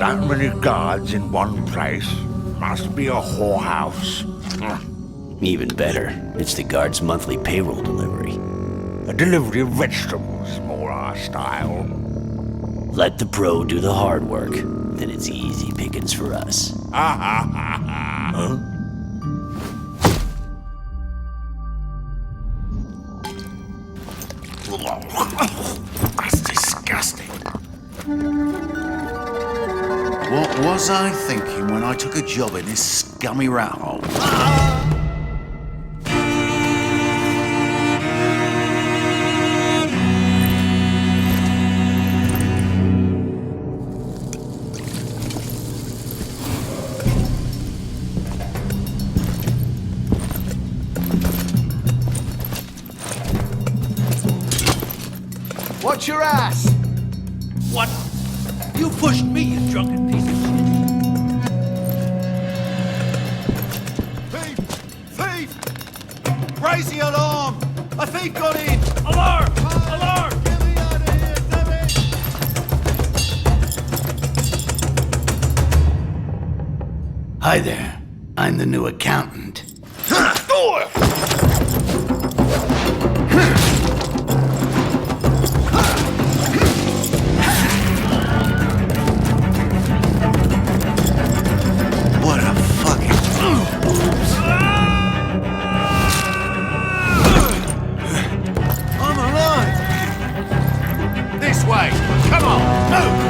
That many guards in one place must be a whorehouse. Even better, it's the guard's monthly payroll delivery. A delivery of vegetables, more our style. Let the pro do the hard work, then it's easy pickings for us. Huh? That's disgusting. What was I thinking when I took a job in this scummy rat hole? Watch your ass! What? You pushed me, you drunken piece of shit! Thief! Thief! Raise the alarm! A thief got in! Alarm! Alarm! Get me out of here, damn it! Hi there. I'm the new accountant. What a fucking... I'm alive! This way! Come on! Move!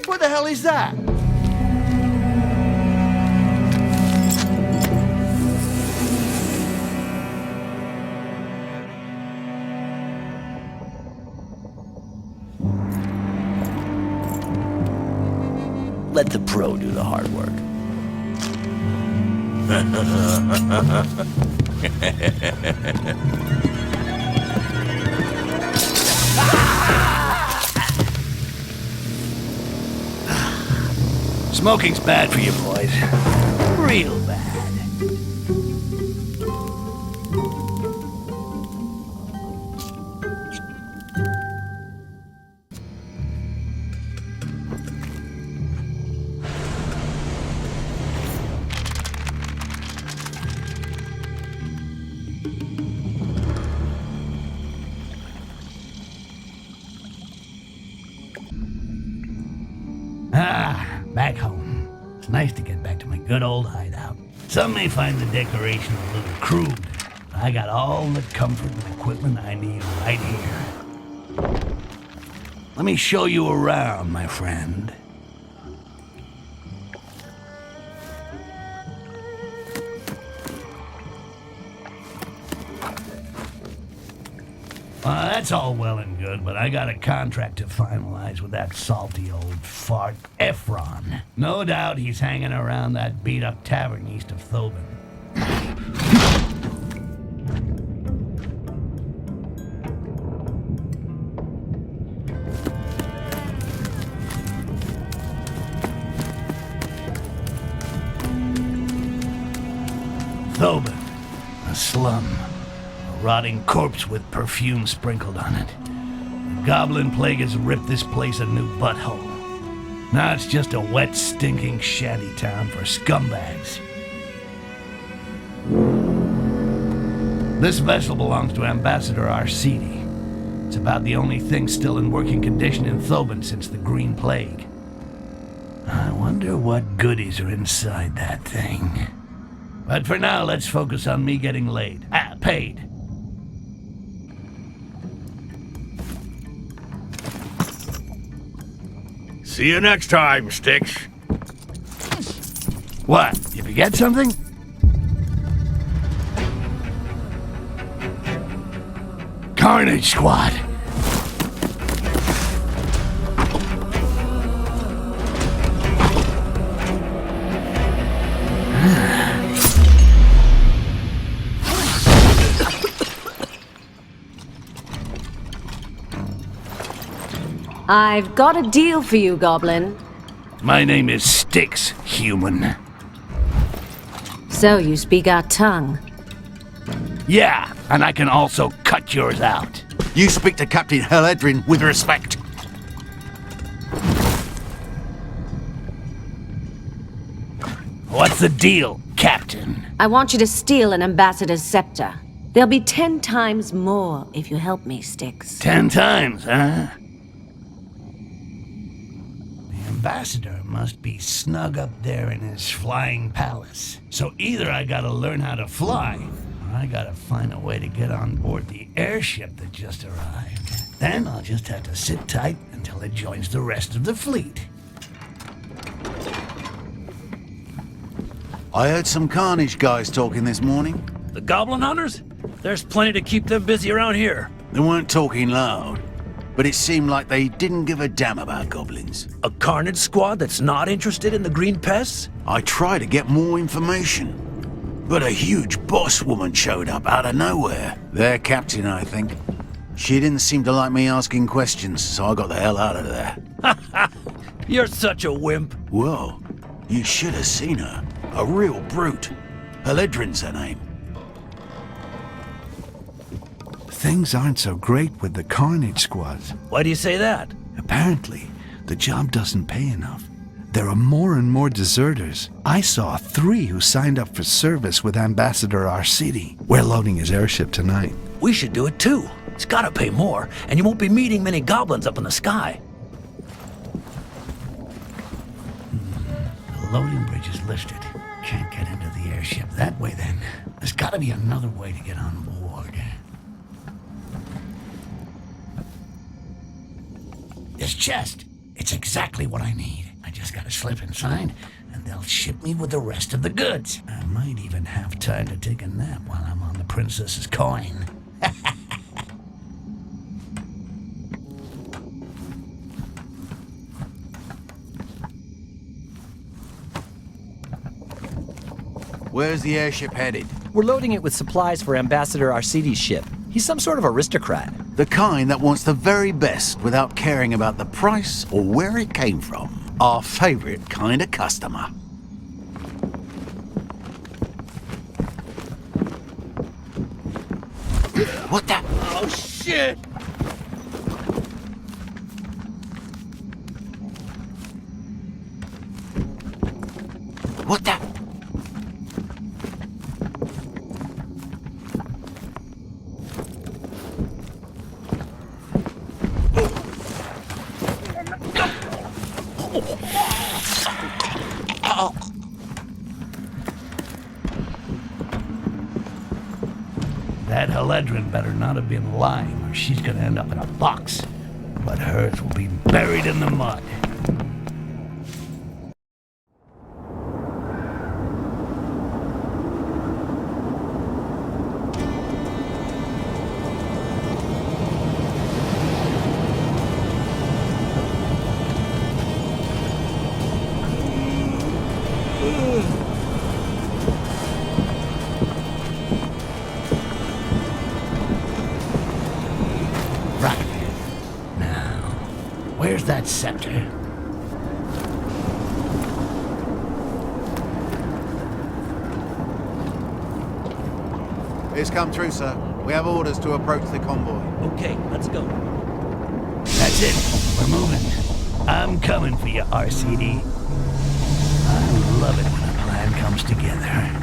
What the hell is that? Let the pro do the hard work. Smoking's bad for you boys. Real bad. Back home. It's nice to get back to my good old hideout. Some may find the decoration a little crude. I got all the comfort and equipment I need right here. Let me show you around, my friend. That's all well and good, but I got a contract to finalize with that salty old fart, Ephron. No doubt he's hanging around that beat-up tavern east of Thobin. Thobin, a slum. A rotting corpse with perfume sprinkled on it. The goblin plague has ripped this place a new butthole. Now it's just a wet, stinking shanty town for scumbags. This vessel belongs to Ambassador Arsidi. It's about the only thing still in working condition in Thobin since the Green Plague. I wonder what goodies are inside that thing. But for now, let's focus on me getting laid. Paid. See you next time, Styx. What? You forget something? Carnage Squad. I've got a deal for you, Goblin. My name is Styx, human. So you speak our tongue. Yeah, and I can also cut yours out. You speak to Captain Heledrin with respect. What's the deal, Captain? I want you to steal an ambassador's scepter. There'll be 10 times more if you help me, Styx. 10 times, huh? The ambassador must be snug up there in his flying palace. So either I gotta learn how to fly, or I gotta find a way to get on board the airship that just arrived. Then I'll just have to sit tight until it joins the rest of the fleet. I heard some Carnage guys talking this morning. The Goblin Hunters? There's plenty to keep them busy around here. They weren't talking loud, but it seemed like they didn't give a damn about goblins. A Carnage squad that's not interested in the green pests? I tried to get more information, but a huge boss woman showed up out of nowhere. Their captain, I think. She didn't seem to like me asking questions, so I got the hell out of there. You're such a wimp. Whoa, you should have seen her. A real brute. Heledrin's her name. Things aren't so great with the Carnage squads. Why do you say that? Apparently, the job doesn't pay enough. There are more and more deserters. I saw 3 who signed up for service with Ambassador Arcidi. We're loading his airship tonight. We should do it too. It's gotta pay more, and you won't be meeting many goblins up in the sky. The loading bridge is lifted. Can't get into the airship that way then. There's gotta be another way to get on board. This chest, it's exactly what I need. I just gotta slip inside, and they'll ship me with the rest of the goods. I might even have time to take a nap while I'm on the princess's coin. Where's the airship headed? We're loading it with supplies for Ambassador Arcidi's ship. He's some sort of aristocrat. The kind that wants the very best without caring about the price or where it came from. Our favorite kind of customer. What the? Oh, shit! What the? That Heledrin better not have been lying, or she's gonna end up in a box. But hers will be buried in the mud. Right. Now, where's that scepter? It's come through, sir. We have orders to approach the convoy. Okay, let's go. That's it. We're moving. I'm coming for you, RCD. I love it when a plan comes together.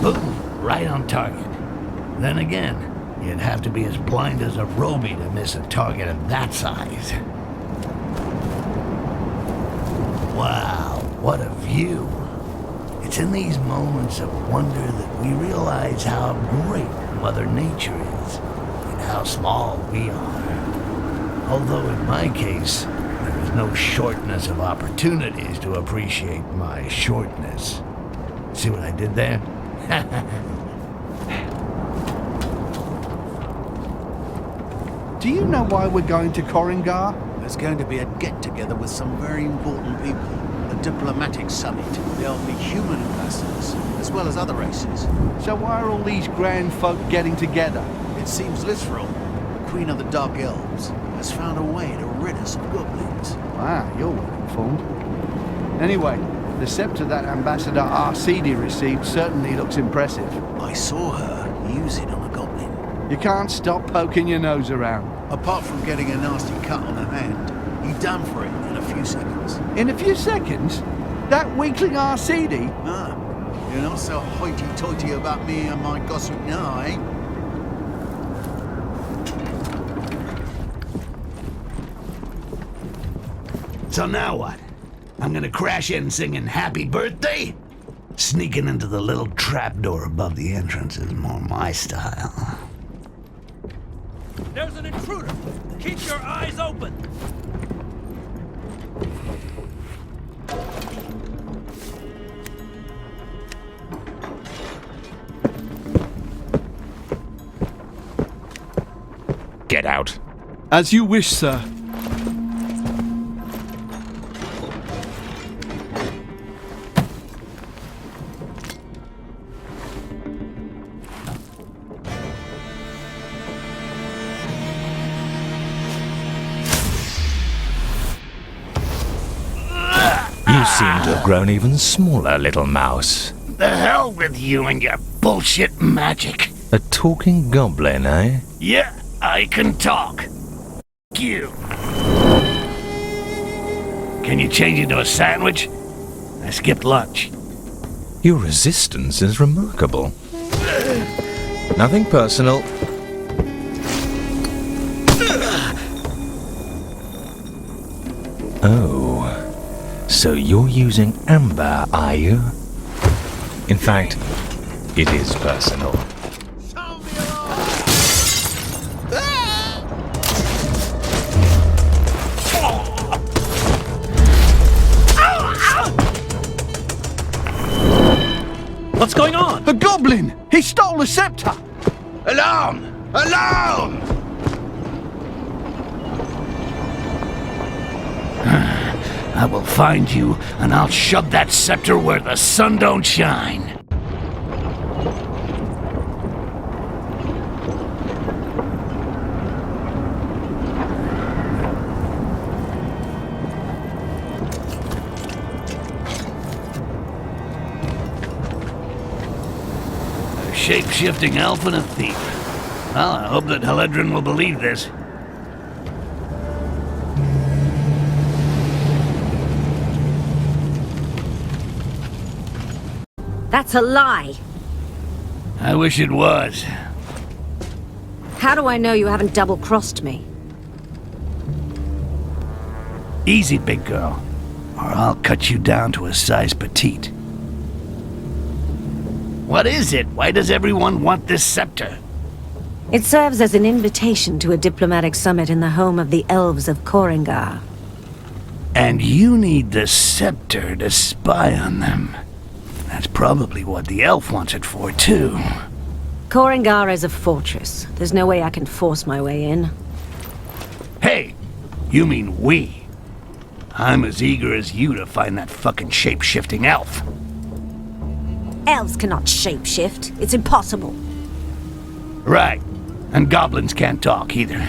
Boom, right on target. Then again, you'd have to be as blind as a Roby to miss a target of that size. Wow, what a view. It's in these moments of wonder that we realize how great Mother Nature is and how small we are. Although in my case, there is no shortness of opportunities to appreciate my shortness. See what I did there? Do you know why we're going to Korangor? There's going to be a get-together with some very important people. A diplomatic summit. There'll be human ambassadors, as well as other races. So why are all these grand folk getting together? It seems literal. The Queen of the Dark Elves has found a way to rid us of goblins. Wow, you're well informed. Anyway, the scepter that Ambassador Arcidi received certainly looks impressive. I saw her use it on a goblin. You can't stop poking your nose around. Apart from getting a nasty cut on her hand, you done for it in a few seconds. In a few seconds? That weakling Arcidi? Ah, you're not so hoity-toity about me and my gossip now, eh? So now what? I'm gonna crash in singing Happy Birthday? Sneaking into the little trapdoor above the entrance is more my style. There's an intruder! Keep your eyes open! Get out. As you wish, sir. You seem to have grown even smaller, little mouse. The hell with you and your bullshit magic. A talking goblin, eh? Yeah, I can talk. F you. Can you change into a sandwich? I skipped lunch. Your resistance is remarkable. Nothing personal. Oh, so you're using amber, are you? In fact, it is personal. What's going on? The goblin! He stole the scepter! Alarm! Alarm! I will find you, and I'll shove that scepter where the sun don't shine. A shape-shifting elf and a thief. Well, I hope that Heledrin will believe this. That's a lie. I wish it was. How do I know you haven't double-crossed me? Easy, big girl, or I'll cut you down to a size petite. What is it? Why does everyone want this scepter? It serves as an invitation to a diplomatic summit in the home of the elves of Korangor. And you need the scepter to spy on them. That's probably what the elf wants it for, too. Korangor is a fortress. There's no way I can force my way in. Hey, you mean we. I'm as eager as you to find that fucking shape-shifting elf. Elves cannot shapeshift. It's impossible. Right. And goblins can't talk either.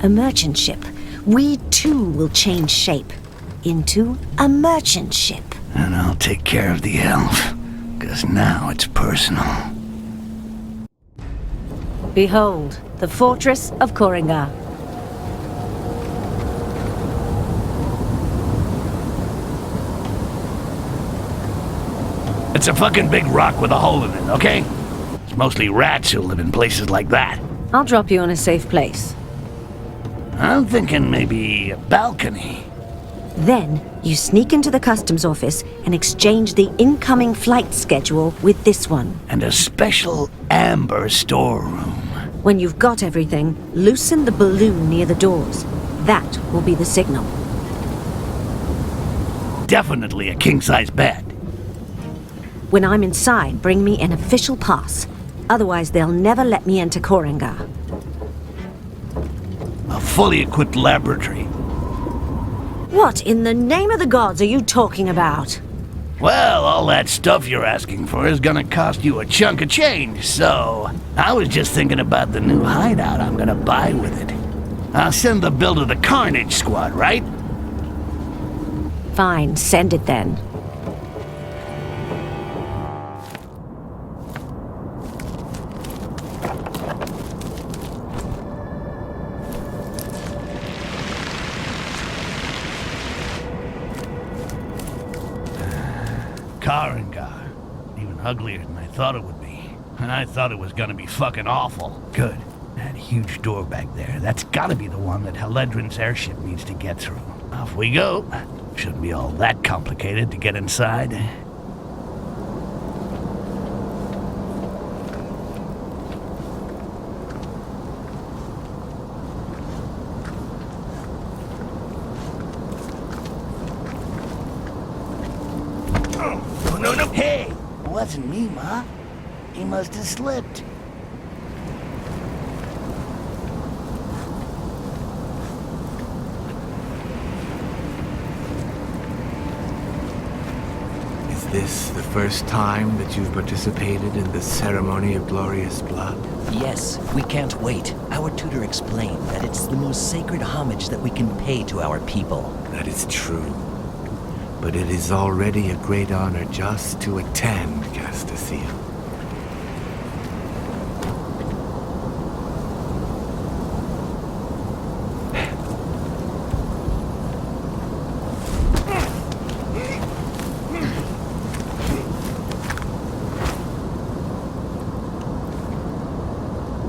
A merchant ship. We too will change shape into a merchant ship. And I'll take care of the elf, 'cause now it's personal. Behold, the fortress of Korangor. It's a fucking big rock with a hole in it, okay? It's mostly rats who live in places like that. I'll drop you in a safe place. I'm thinking maybe a balcony. Then, you sneak into the customs office and exchange the incoming flight schedule with this one. And a special amber storeroom. When you've got everything, loosen the balloon near the doors. That will be the signal. Definitely a king-size bed. When I'm inside, bring me an official pass. Otherwise, they'll never let me enter Korangor. A fully equipped laboratory. What in the name of the gods are you talking about? Well, all that stuff you're asking for is gonna cost you a chunk of change, so I was just thinking about the new hideout I'm gonna buy with it. I'll send the bill to the Carnage Squad, right? Fine, send it then. Korrangar. Even uglier than I thought it would be. And I thought it was gonna be fucking awful. Good. That huge door back there, that's gotta be the one that Haledrin's airship needs to get through. Off we go. Shouldn't be all that complicated to get inside. No. Hey! It wasn't me, Ma. He must have slipped. Is this the first time that you've participated in the ceremony of glorious blood? Yes, we can't wait. Our tutor explained that it's the most sacred homage that we can pay to our people. That is true. But it is already a great honor just to attend, Castaseal.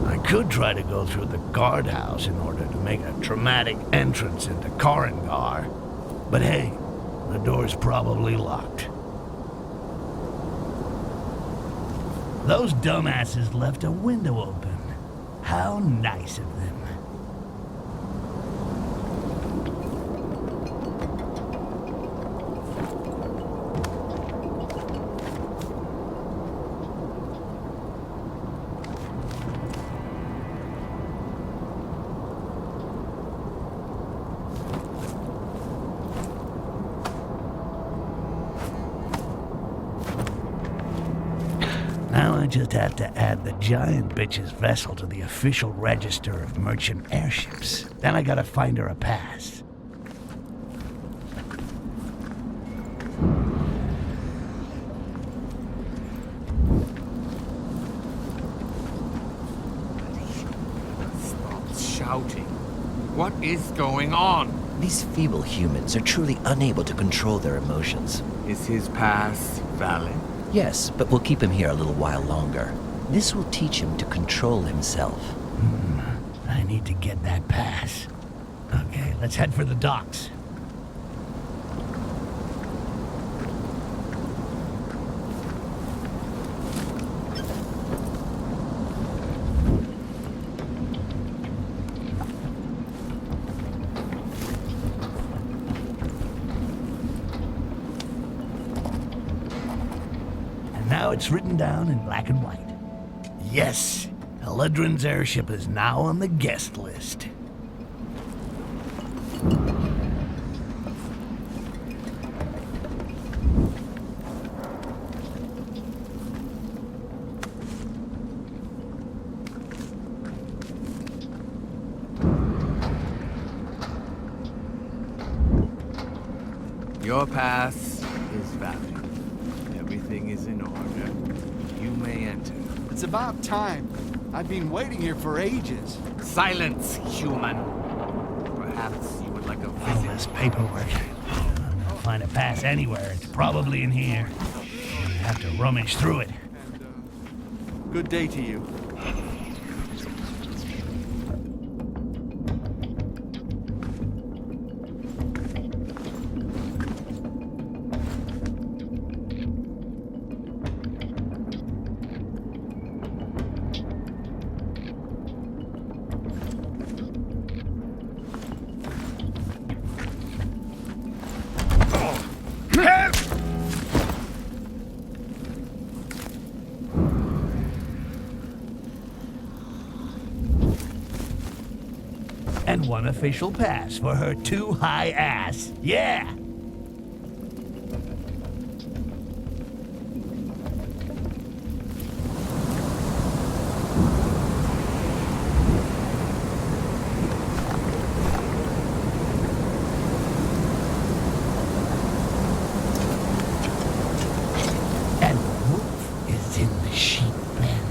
I could try to go through the guardhouse in order to make a dramatic entrance into Korrangar. But hey, the door's probably locked. Those dumbasses left a window open. How nice of them. Now I just have to add the giant bitch's vessel to the official register of merchant airships. Then I gotta find her a pass. Stop shouting. What is going on? These feeble humans are truly unable to control their emotions. Is his pass valid? Yes, but we'll keep him here a little while longer. This will teach him to control himself. I need to get that pass. Okay, let's head for the docks. Now it's written down in black and white. Yes, Haledrin's airship is now on the guest list. Your pass is valid. Everything is in order. You may enter. It's about time. I've been waiting here for ages. Silence, human. Perhaps you would like a All visit. this paperwork. I'm gonna find a pass anywhere. It's probably in here. I have to rummage through it. Good day to you. unofficial pass for her too high ass. Yeah! And the wolf is in the sheep pen.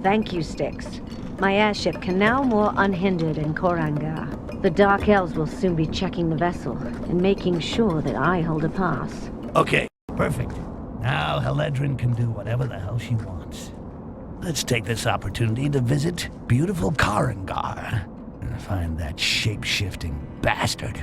Thank you, Styx. My airship can now moor unhindered in Korangor. The Dark Elves will soon be checking the vessel and making sure that I hold a pass. Okay, perfect. Now Heledrin can do whatever the hell she wants. Let's take this opportunity to visit beautiful Korangor and find that shape-shifting bastard.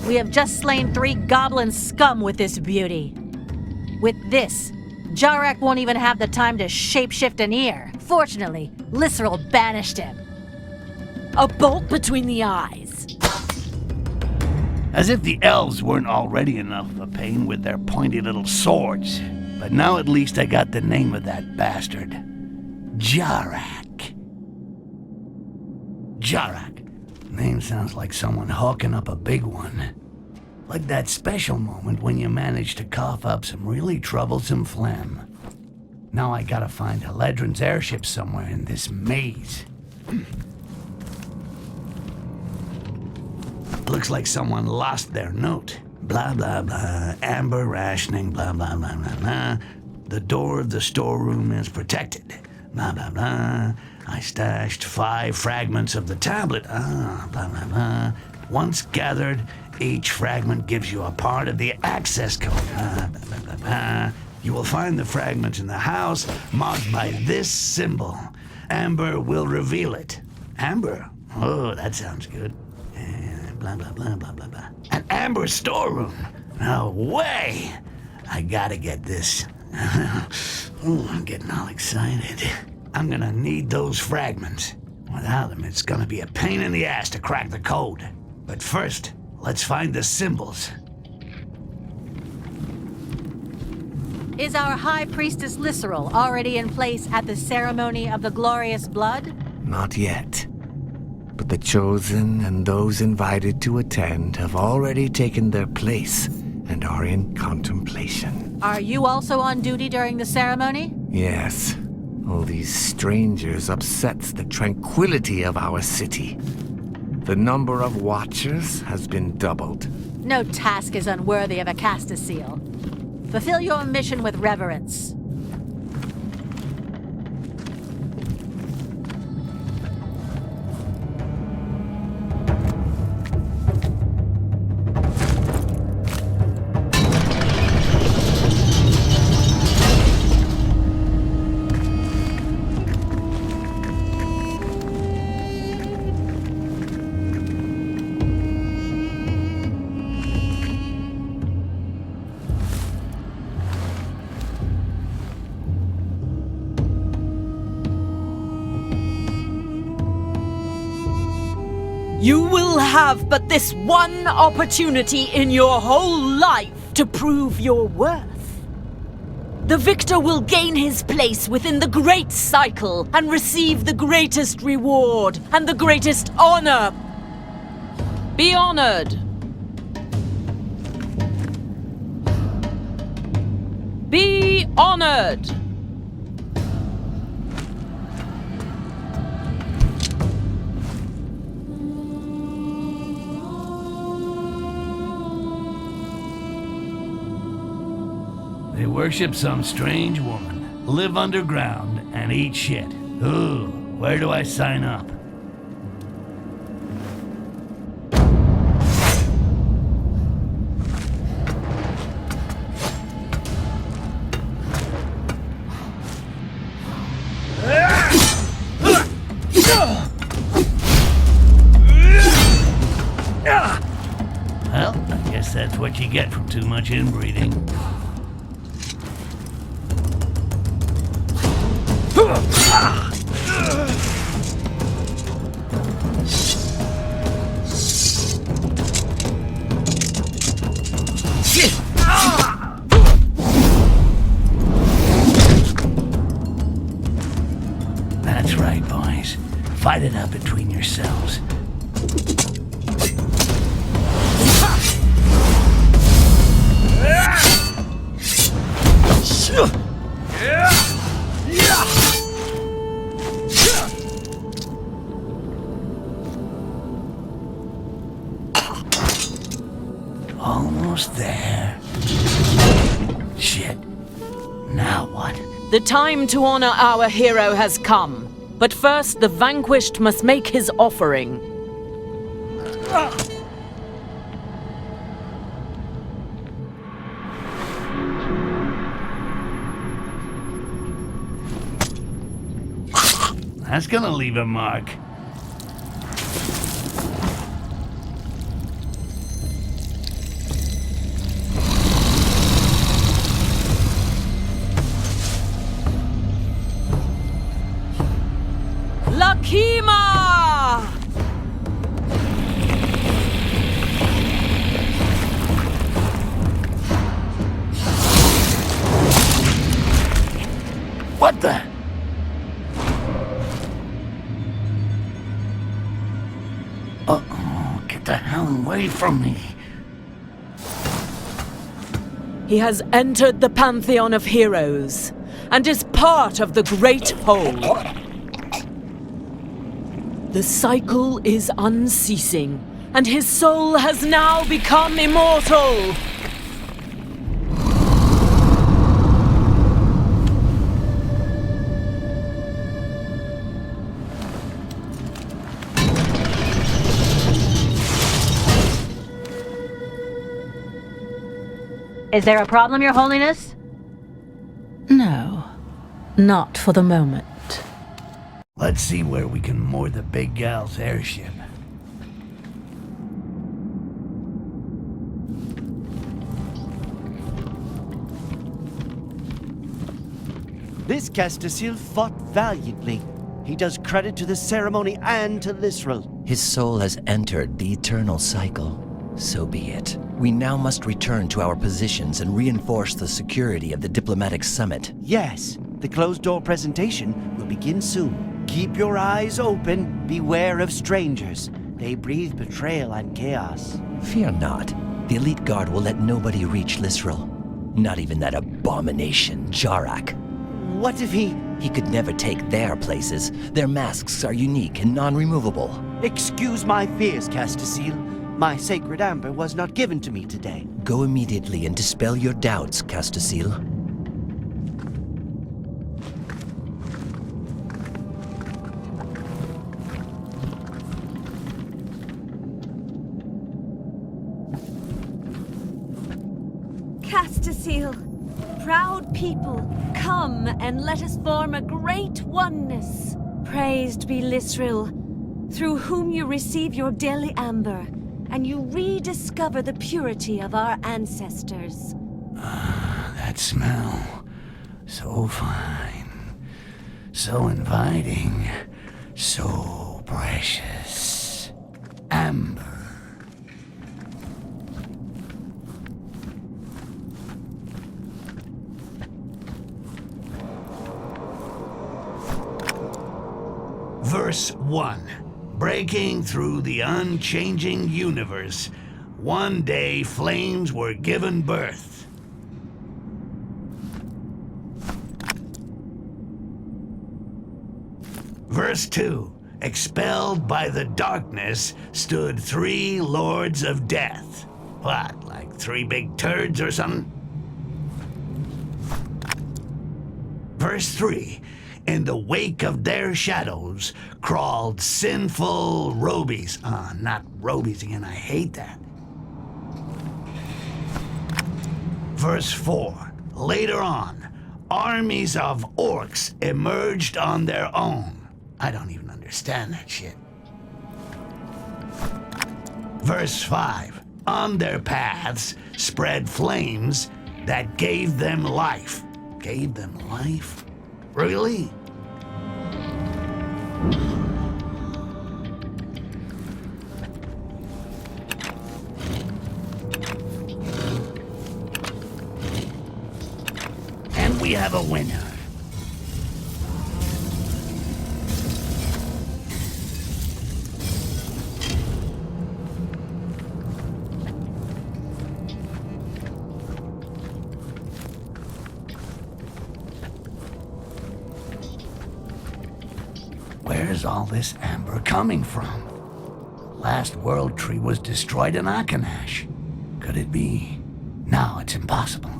We have just slain 3 goblin scum with this beauty. With this, Jarrak won't even have the time to shapeshift an ear. Fortunately, Lisserl banished him. A bolt between the eyes. As if the elves weren't already enough of a pain with their pointy little swords. But now at least I got the name of that bastard. Jarrak. Jarrak. Name sounds like someone hawking up a big one. Like that special moment when you manage to cough up some really troublesome phlegm. Now I gotta find Heledrin's airship somewhere in this maze. Looks like someone lost their note. Blah, blah, blah. Amber rationing, blah, blah, blah, blah, blah. The door of the storeroom is protected. Blah, blah, blah. I stashed 5 fragments of the tablet. Blah, blah, blah. Once gathered, each fragment gives you a part of the access code. Blah, blah, blah, blah. You will find the fragment in the house marked by this symbol. Amber will reveal it. Amber? Oh, that sounds good. Blah, blah, blah, blah, blah, blah. An Amber storeroom? No way! I gotta get this. Ooh, I'm getting all excited. I'm gonna need those fragments. Without them, it's gonna be a pain in the ass to crack the code. But first, let's find the symbols. Is our High Priestess Lisserl already in place at the ceremony of the glorious blood? Not yet. But the chosen and those invited to attend have already taken their place and are in contemplation. Are you also on duty during the ceremony? Yes. All these strangers upsets the tranquility of our city. The number of watchers has been doubled. No task is unworthy of a Castaseal. Fulfill your mission with reverence. You will have but this one opportunity in your whole life to prove your worth. The victor will gain his place within the great cycle and receive the greatest reward and the greatest honor. Be honored. Be honored. They worship some strange woman, live underground, and eat shit. Ooh, where do I sign up? Well, I guess that's what you get from too much inbreeding. That's right, boys. Fight it out between yourselves. Almost there. Shit. Now what? The time to honor our hero has come. But first, the vanquished must make his offering. That's gonna leave a mark. Lakima! What the? Uh-oh, get the hell away from me. He has entered the pantheon of heroes and is part of the great whole. The cycle is unceasing, and his soul has now become immortal. Is there a problem, Your Holiness? No, not for the moment. Let's see where we can moor the big gal's airship. This Castasil fought valiantly. He does credit to the ceremony and to Lisrel. His soul has entered the eternal cycle. So be it. We now must return to our positions and reinforce the security of the diplomatic summit. Yes, the closed-door presentation will begin soon. Keep your eyes open. Beware of strangers. They breathe betrayal and chaos. Fear not. The elite guard will let nobody reach Lisrel. Not even that abomination, Jarak. What if he... He could never take their places. Their masks are unique and non-removable. Excuse my fears, Castasil. My sacred amber was not given to me today. Go immediately and dispel your doubts, Castasil. Castasil, proud people, come and let us form a great oneness. Praised be Lisrel, through whom you receive your daily amber, and you rediscover the purity of our ancestors. That smell. So fine. So inviting. So precious. amber. Verse 1. Breaking through the unchanging universe, one day flames were given birth. Verse 2. Expelled by the darkness stood 3 lords of death. What, like 3 big turds or something? Verse 3. In the wake of their shadows crawled sinful robies. Not robies again, I hate that. Verse 4. Later on, armies of orcs emerged on their own. I don't even understand that shit. Verse 5. On their paths spread flames that gave them life. Gave them life? Really? And we have a winner. Where's all this amber coming from? Last world tree was destroyed in Akanash. Could it be? No, it's impossible.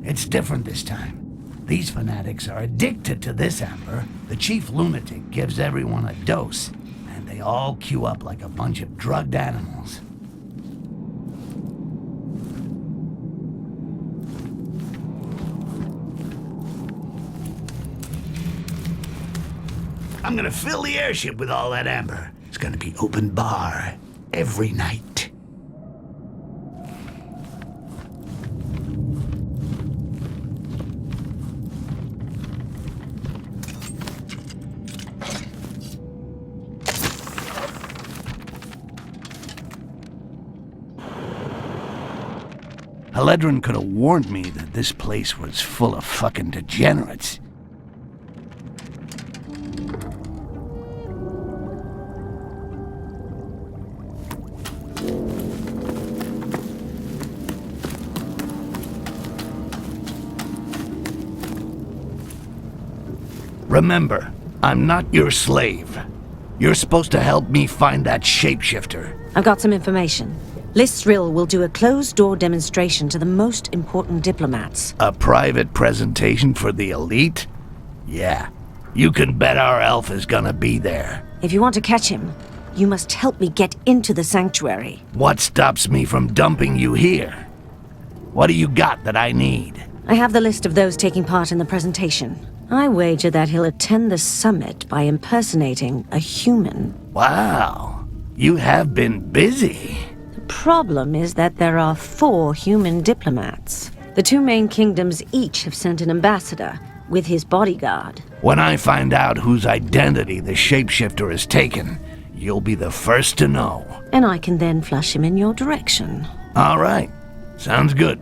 It's different this time. These fanatics are addicted to this amber. The chief lunatic gives everyone a dose, and they all queue up like a bunch of drugged animals. I'm gonna fill the airship with all that amber. It's gonna be open bar every night. Haledrin could have warned me that this place was full of fucking degenerates. Remember, I'm not your slave. You're supposed to help me find that shapeshifter. I've got some information. Lysril will do a closed-door demonstration to the most important diplomats. A private presentation for the elite? Yeah, you can bet our elf is gonna be there. If you want to catch him, you must help me get into the sanctuary. What stops me from dumping you here? What do you got that I need? I have the list of those taking part in the presentation. I wager that he'll attend the summit by impersonating a human. Wow, you have been busy. The problem is that there are 4 human diplomats. The 2 main kingdoms each have sent an ambassador with his bodyguard. When I find out whose identity the shapeshifter has taken, you'll be the first to know. And I can then flush him in your direction. All right, sounds good.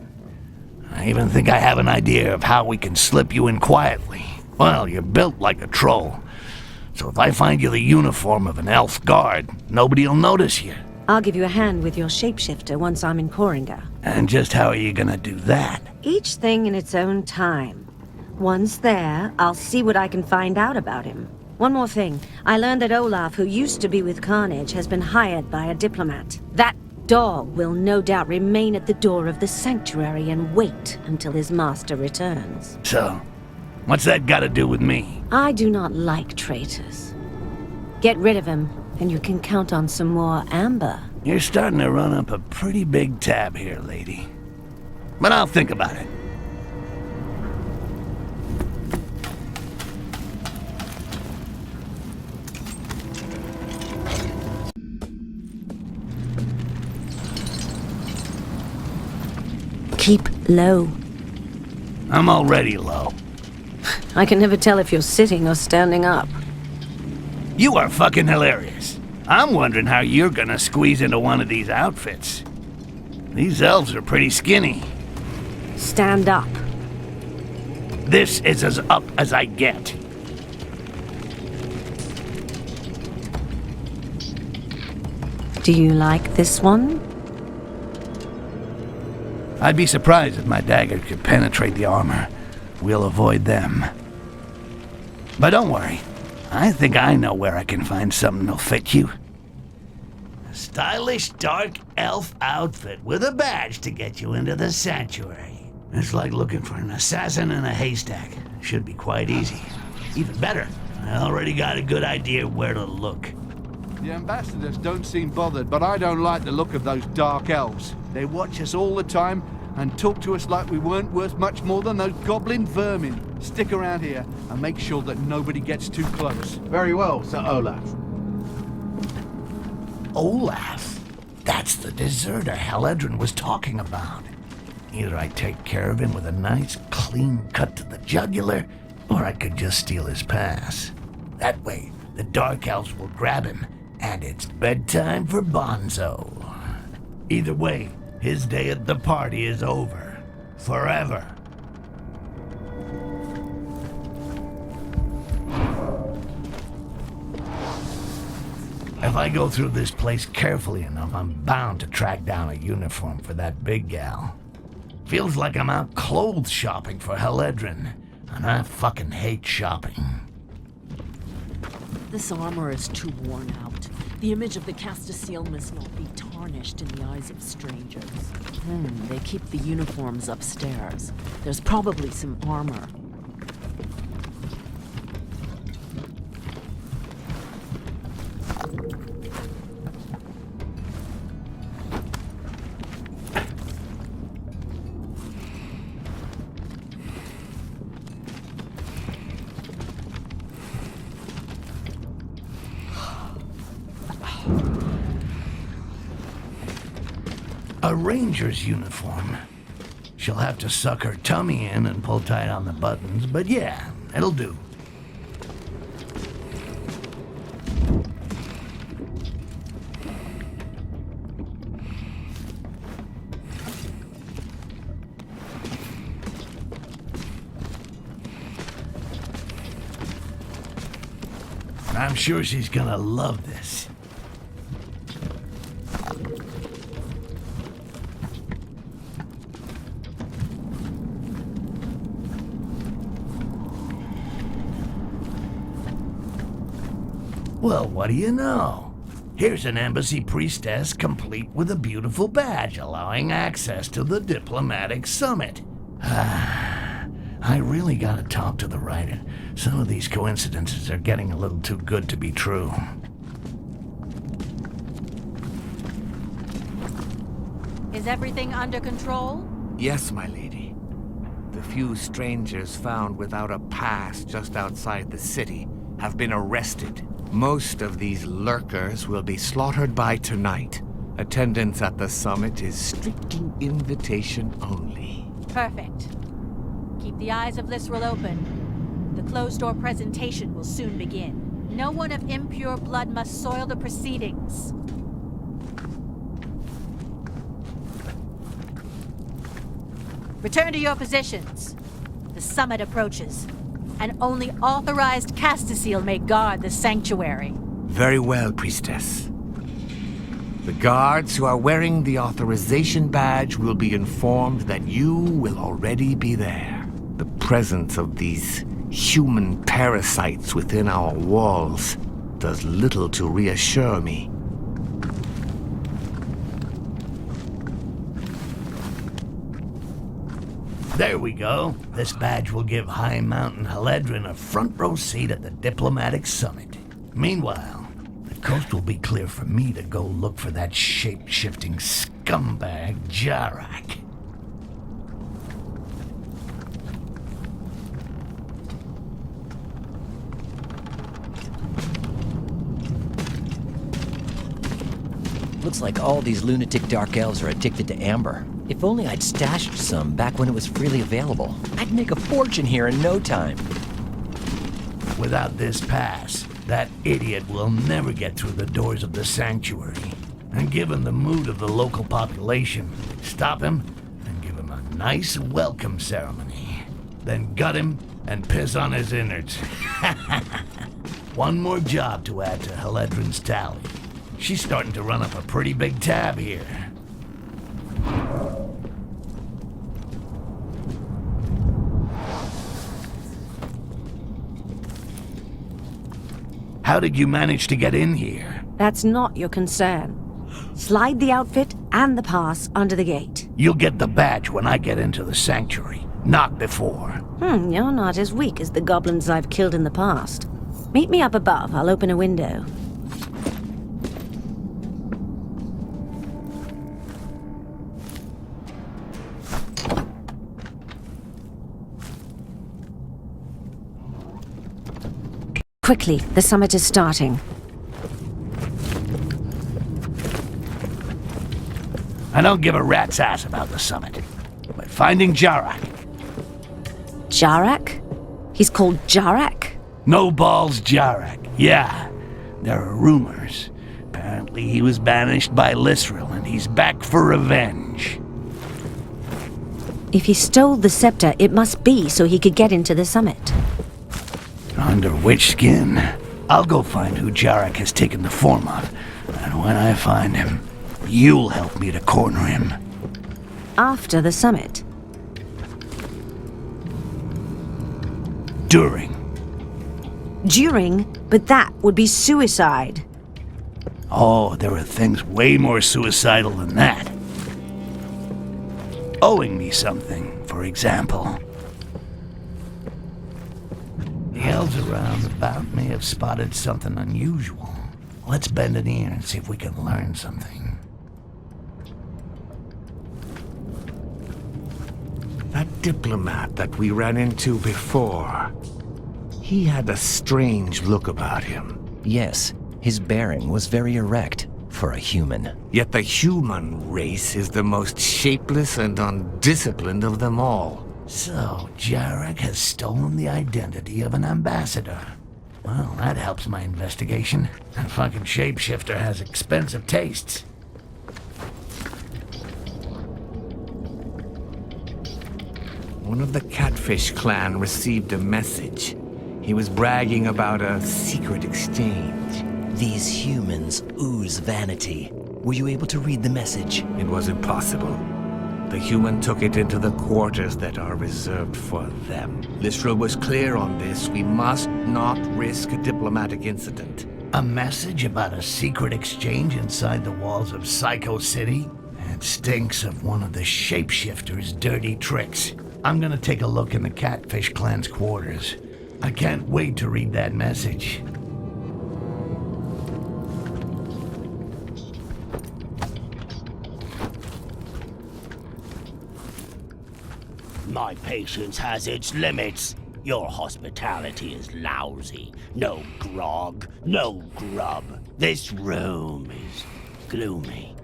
I even think I have an idea of how we can slip you in quietly. Well, you're built like a troll. So if I find you the uniform of an elf guard, nobody'll notice you. I'll give you a hand with your shapeshifter once I'm in Korangor. And just how are you gonna do that? Each thing in its own time. Once there, I'll see what I can find out about him. One more thing. I learned that Olaf, who used to be with Carnage, has been hired by a diplomat. That dog will no doubt remain at the door of the sanctuary and wait until his master returns. So, what's that got to do with me? I do not like traitors. Get rid of him, and you can count on some more amber. You're starting to run up a pretty big tab here, lady. But I'll think about it. Keep low. I'm already low. I can never tell if you're sitting or standing up. You are fucking hilarious. I'm wondering how you're gonna squeeze into one of these outfits. These elves are pretty skinny. Stand up. This is as up as I get. Do you like this one? I'd be surprised if my dagger could penetrate the armor. We'll avoid them. But don't worry. I think I know where I can find something that'll fit you. A stylish dark elf outfit with a badge to get you into the sanctuary. It's like looking for an assassin in a haystack. Should be quite easy. Even better, I already got a good idea where to look. The ambassadors don't seem bothered, but I don't like the look of those dark elves. They watch us all the time and talk to us like we weren't worth much more than those goblin vermin. Stick around here and make sure that nobody gets too close. Very well, Sir Olaf. Olaf? That's the deserter Haledrin was talking about. Either I take care of him with a nice, clean cut to the jugular, or I could just steal his pass. That way, the Dark Elves will grab him, and it's bedtime for Bonzo. Either way, his day at the party is over. Forever. If I go through this place carefully enough, I'm bound to track down a uniform for that big gal. Feels like I'm out clothes shopping for Haledrin, and I fucking hate shopping. This armor is too worn out. The image of the Castasiel must not be tarnished in the eyes of strangers. They keep the uniforms upstairs. There's probably some armor. A ranger's uniform. She'll have to suck her tummy in and pull tight on the buttons, but yeah, it'll do. I'm sure she's gonna love this. Well, what do you know? Here's an embassy priestess complete with a beautiful badge allowing access to the diplomatic summit. I really gotta talk to the writer. Some of these coincidences are getting a little too good to be true. Is everything under control? Yes, my lady. The few strangers found without a pass just outside the city have been arrested. Most of these lurkers will be slaughtered by tonight. Attendance at the summit is strictly invitation only. Perfect. Keep the eyes of Lisrel open. The closed-door presentation will soon begin. No one of impure blood must soil the proceedings. Return to your positions. The summit approaches, and only authorized Castasiel may guard the sanctuary. Very well, priestess. The guards who are wearing the authorization badge will be informed that you will already be there. The presence of these human parasites within our walls does little to reassure me. There we go. This badge will give High Mountain Haledrin a front row seat at the diplomatic summit. Meanwhile, the coast will be clear for me to go look for that shape-shifting scumbag Jarak. Looks like all these lunatic dark elves are addicted to amber. If only I'd stashed some back when it was freely available. I'd make a fortune here in no time. Without this pass, That idiot will never get through the doors of the sanctuary. And given the mood of the local population, stop him and give him a nice welcome ceremony. Then gut him and piss on his innards. One more job to add to Heledrin's tally. She's starting to run up a pretty big tab here. How did you manage to get in here? That's not your concern. Slide the outfit and the pass under the gate. You'll get the badge when I get into the sanctuary, not before. You're not as weak as the goblins I've killed in the past. Meet me up above. I'll open a window. Quickly, the summit is starting. I don't give a rat's ass about the summit. But finding Jarak. Jarak? He's called Jarak? No balls Jarak. Yeah, there are rumors. Apparently he was banished by Lisril and he's back for revenge. If he stole the scepter, it must be so he could get into the summit. Under which skin? I'll go find who Jarak has taken the form of. And when I find him, you'll help me to corner him. After the summit? During. During? But that would be suicide. Oh, there are things way more suicidal than that. Owing me something, for example. The elves around about may have spotted something unusual. Let's bend an ear and see if we can learn something. That diplomat that we ran into before, he had a strange look about him. Yes, his bearing was very erect for a human. Yet the human race is the most shapeless and undisciplined of them all. So, Jarak has stolen the identity of an ambassador. Well, that helps my investigation. That fucking shapeshifter has expensive tastes. One of the Catfish clan received a message. He was bragging about a secret exchange. These humans ooze vanity. Were you able to read the message? It was impossible. The human took it into the quarters that are reserved for them. Lisril was clear on this. We must not risk a diplomatic incident. A message about a secret exchange inside the walls of Psycho City? It stinks of one of the shapeshifter's dirty tricks. I'm gonna take a look in the Catfish clan's quarters. I can't wait to read that message. My patience has its limits. Your hospitality is lousy. No grog, no grub. This room is gloomy.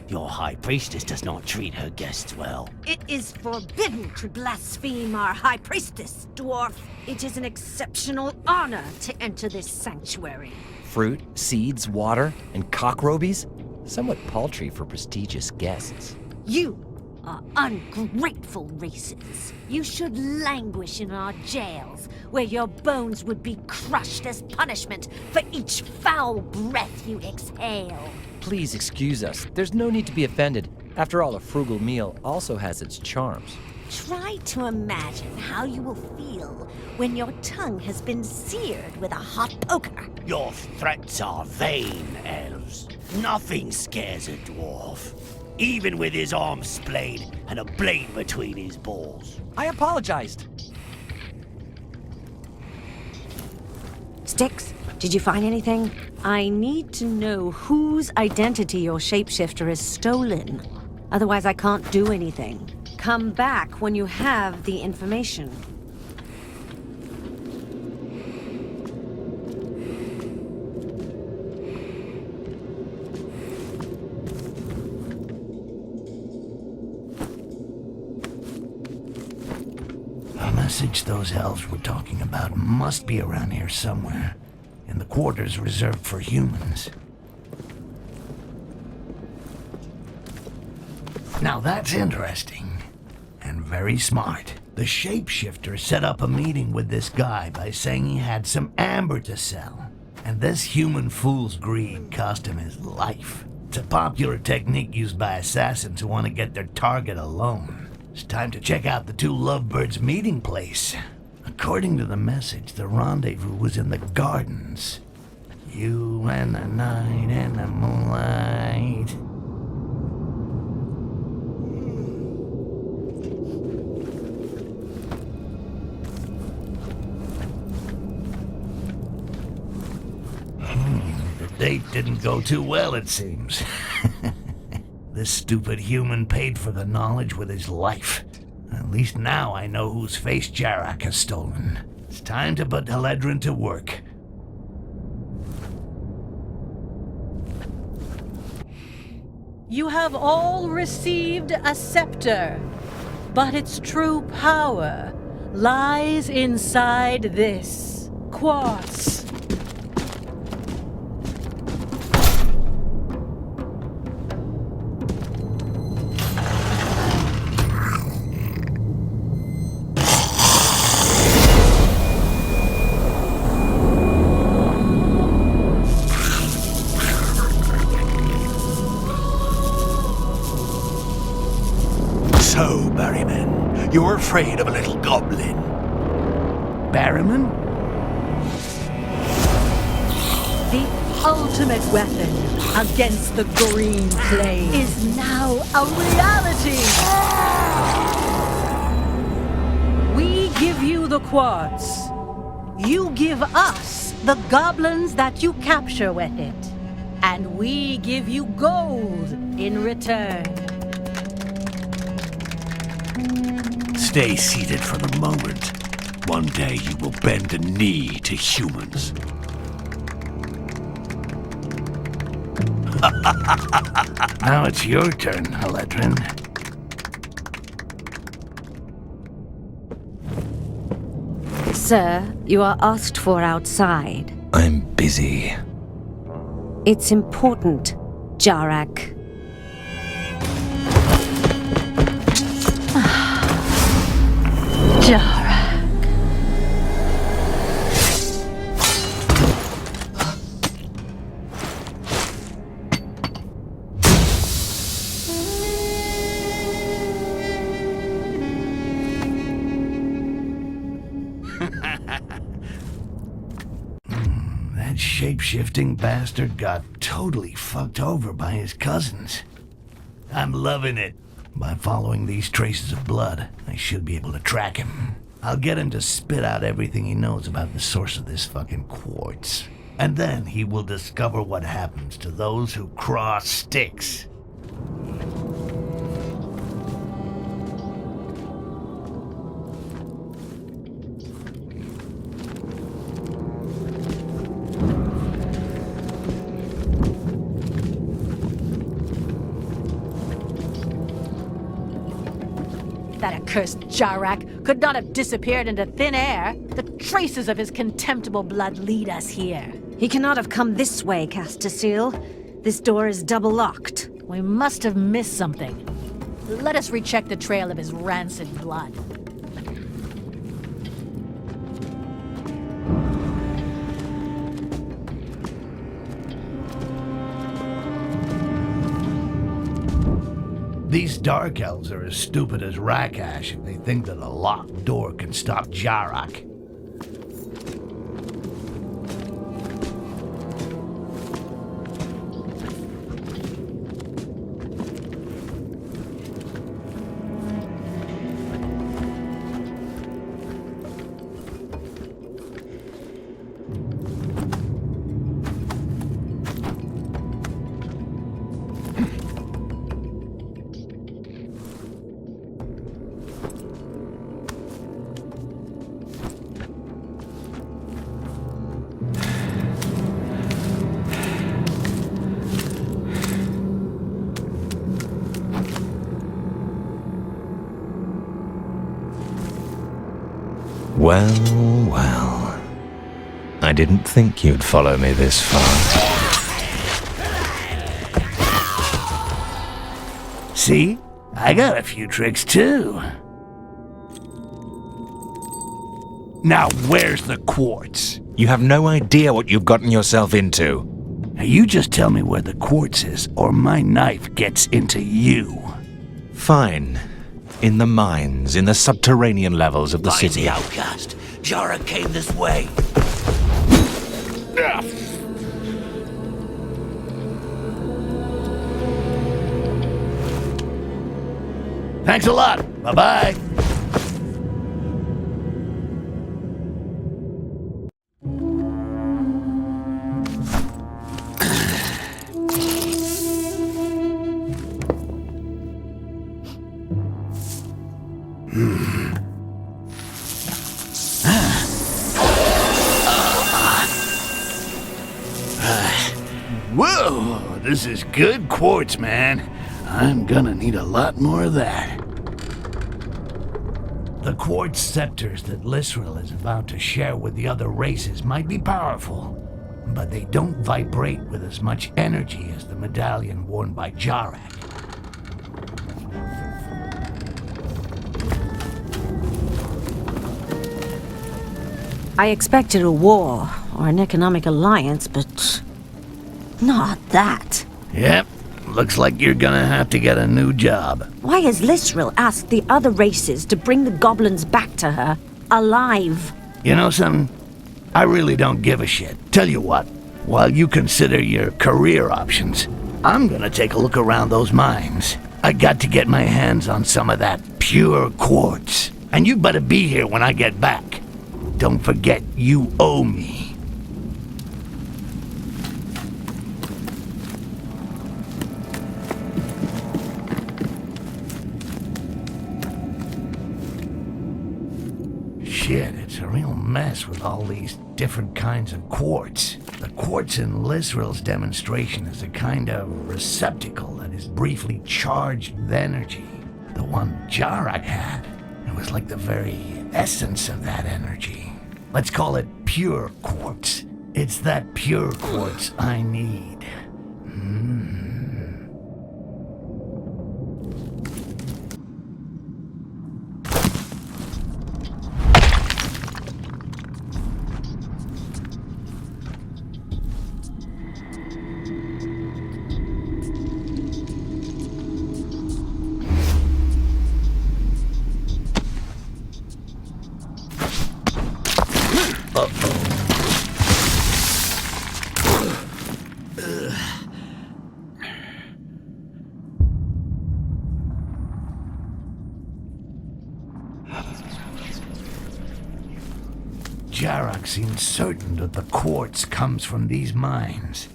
Your high priestess does not treat her guests well. It is forbidden to blaspheme our high priestess, dwarf. It is an exceptional honor to enter this sanctuary. Fruit, seeds, water, and cockrobies? Somewhat paltry for prestigious guests. You are ungrateful races. You should languish in our jails, where your bones would be crushed as punishment for each foul breath you exhale. Please excuse us. There's no need to be offended. After all, a frugal meal also has its charms. Try to imagine how you will feel when your tongue has been seared with a hot poker. Your threats are vain, elves. Nothing scares a dwarf. Even with his arm splayed and a blade between his balls. I apologized. Styx, did you find anything? I need to know whose identity your shapeshifter has stolen. Otherwise, I can't do anything. Come back when you have the information. The message those elves were talking about must be around here somewhere. in the quarters reserved for humans. Now that's interesting, and very smart. The shapeshifter set up a meeting with this guy by saying he had some amber to sell, and this human fool's greed cost him his life. It's a popular technique used by assassins who want to get their target alone. It's time to check out the two lovebirds' meeting place. According to the message, the rendezvous was in the gardens. You and the night and the moonlight. The date didn't go too well, it seems. This stupid human paid for the knowledge with his life. At least now I know whose face Jarak has stolen. It's time to put Haledrin to work. You have all received a scepter, but its true power lies inside this quartz. So, Barryman, you're afraid of a little goblin. Barryman? The ultimate weapon against the green plague is now a reality! We give you the quartz. You give us the goblins that you capture with it. And we give you gold in return. Stay seated for the moment. One day you will bend a knee to humans. Now it's your turn, Haledrin. Sir, you are asked for outside. I'm busy. It's important, Jarak. Jarak. That shape-shifting bastard got totally fucked over by his cousins. I'm loving it. By following these traces of blood, I should be able to track him. I'll get him to spit out everything he knows about the source of this fucking quartz. And then he will discover what happens to those who cross Styx. That accursed Jarak could not have disappeared into thin air. The traces of his contemptible blood lead us here. He cannot have come this way, Castasil. This door is double locked. We must have missed something. Let us recheck the trail of his rancid blood. These Dark Elves are as stupid as Rakash if they think that a locked door can stop Jarak. Well, well. I didn't think you'd follow me this far. See? I got a few tricks too. Now where's the quartz? You have no idea what you've gotten yourself into. Now you just tell me where the quartz is, or my knife gets into you. Fine. In the mines, in the subterranean levels of the city. The outcast. Jarak came this way. Thanks a lot. Bye-bye. Whoa, this is good quartz, man. I'm gonna need a lot more of that. The quartz scepters that Lisril is about to share with the other races might be powerful, but they don't vibrate with as much energy as the medallion worn by Jarak. I expected a war or an economic alliance, but not that. Yep, looks like you're gonna have to get a new job. Why has Lisril asked the other races to bring the goblins back to her, alive? You know something? I really don't give a shit. Tell you what, while you consider your career options, I'm gonna take a look around those mines. I got to get my hands on some of that pure quartz. And you better be here when I get back. Don't forget, you owe me. Shit, it's a real mess with all these different kinds of quartz. The quartz in Lisril's demonstration is a kind of receptacle that is briefly charged with energy. The one Jarak had, it was like the very essence of that energy. Let's call it pure quartz. It's that pure quartz I need. Jarak seems certain that the quartz comes from these mines.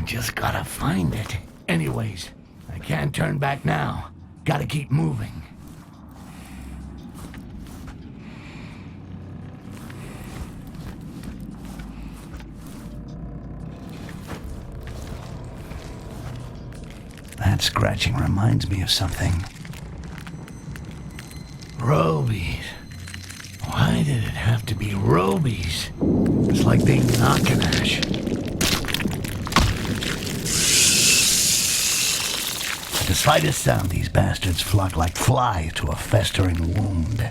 Just gotta find it. Anyways, I can't turn back now. Gotta keep moving. That scratching reminds me of something. Robies. Why did it have to be Robies? It's like being Nakanash. The slightest sound, these bastards flock like flies to a festering wound.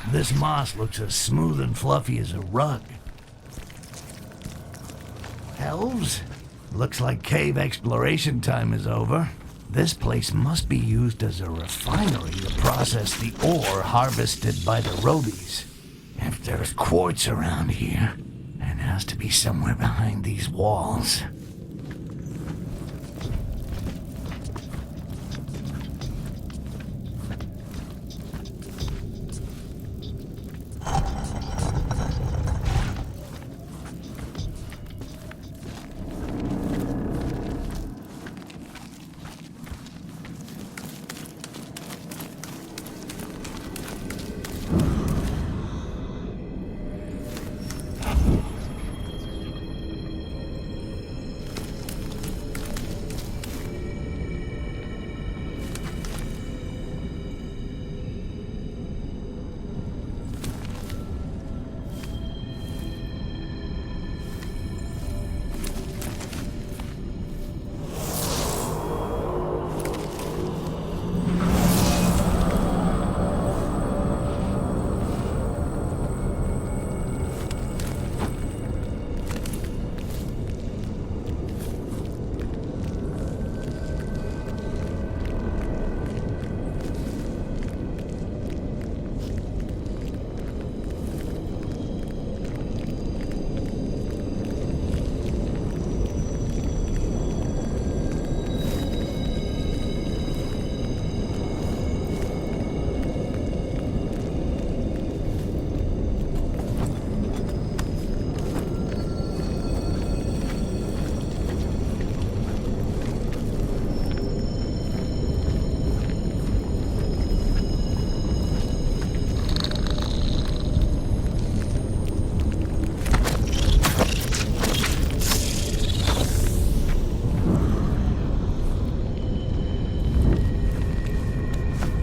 This moss looks as smooth and fluffy as a rug. Elves? Looks like cave exploration time is over. This place must be used as a refinery to process the ore harvested by the Robies. If there's quartz around here, it has to be somewhere behind these walls.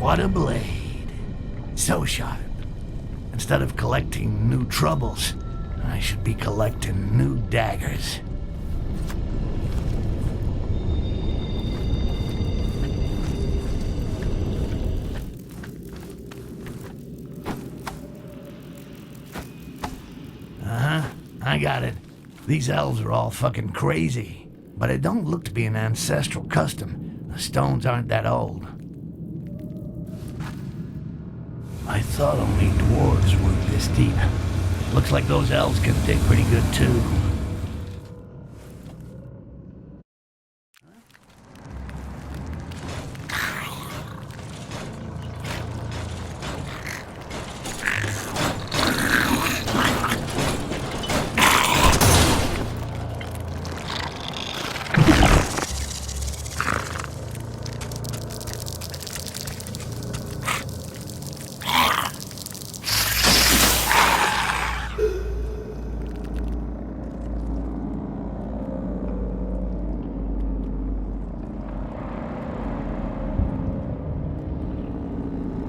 What a blade. So sharp. Instead of collecting new troubles, I should be collecting new daggers. I got it. These elves are all fucking crazy. But it don't look to be an ancestral custom. The stones aren't that old. I thought only dwarves were this deep. Looks like those elves can dig pretty good too.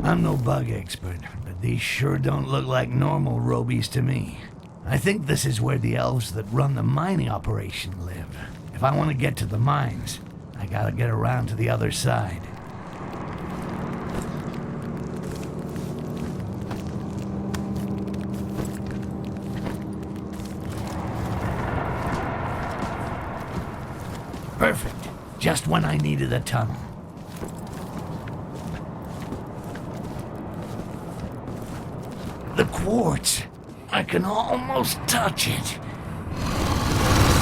I'm no bug expert, but these sure don't look like normal robies to me. I think this is where the elves that run the mining operation live. If I want to get to the mines, I gotta get around to the other side. Perfect. Just when I needed a tunnel. The quartz. I can almost touch it.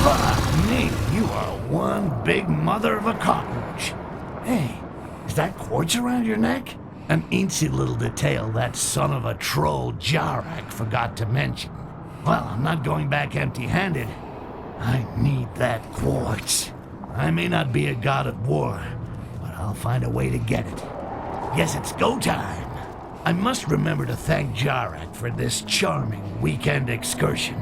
Fuck me, you are one big mother of a cockroach. Hey, is that quartz around your neck? An eensy little detail that son of a troll Jarak forgot to mention. Well, I'm not going back empty-handed. I need that quartz. I may not be a god of war, but I'll find a way to get it. Guess it's go time. I must remember to thank Jarak for this charming weekend excursion.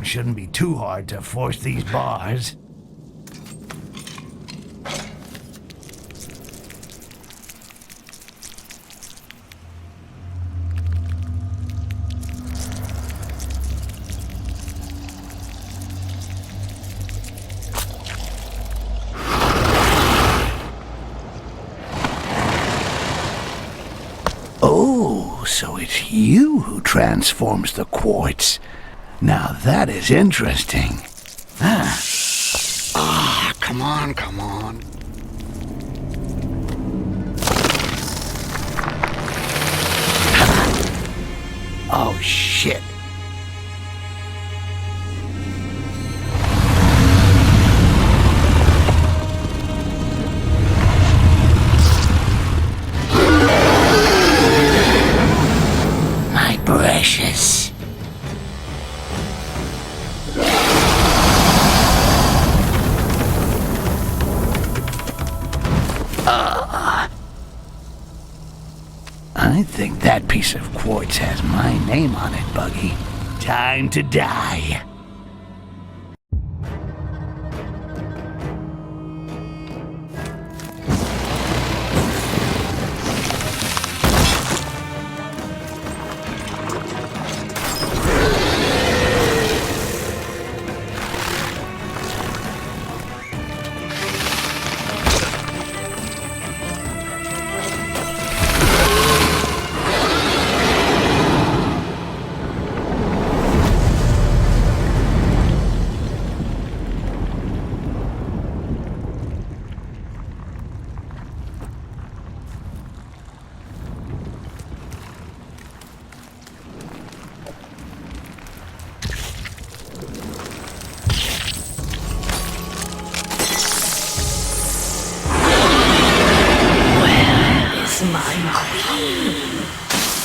Shouldn't be too hard to force these bars. Oh, so it's you who transforms the quartz. Now that is interesting. Come on, come on. Oh, shit. My precious. I think that piece of quartz has my name on it, Buggy. Time to die.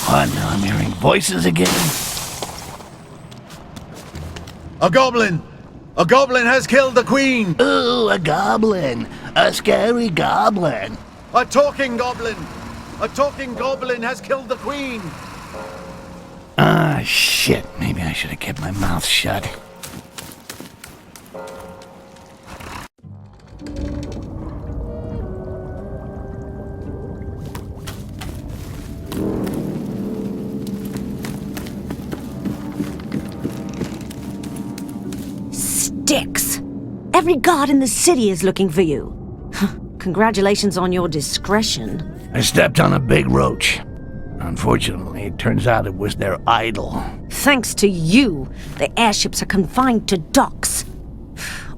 What, now I'm hearing voices again? A goblin! A goblin has killed the queen! Ooh, a goblin! A scary goblin! A talking goblin! A talking goblin has killed the queen! Ah, shit. Maybe I should have kept my mouth shut. Styx! Every guard in the city is looking for you. Congratulations on your discretion. I stepped on a big roach. Unfortunately, it turns out it was their idol. Thanks to you, the airships are confined to docks.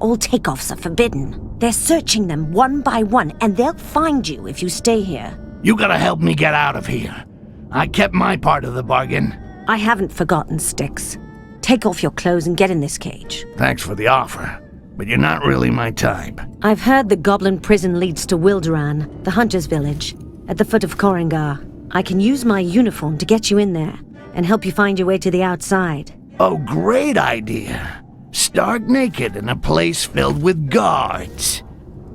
All takeoffs are forbidden. They're searching them one by one, and they'll find you if you stay here. You gotta help me get out of here. I kept my part of the bargain. I haven't forgotten, Styx. Take off your clothes and get in this cage. Thanks for the offer, but you're not really my type. I've heard the goblin prison leads to Wilderan, the hunter's village, at the foot of Koranggar. I can use my uniform to get you in there and help you find your way to the outside. Oh, great idea. Stark naked in a place filled with guards.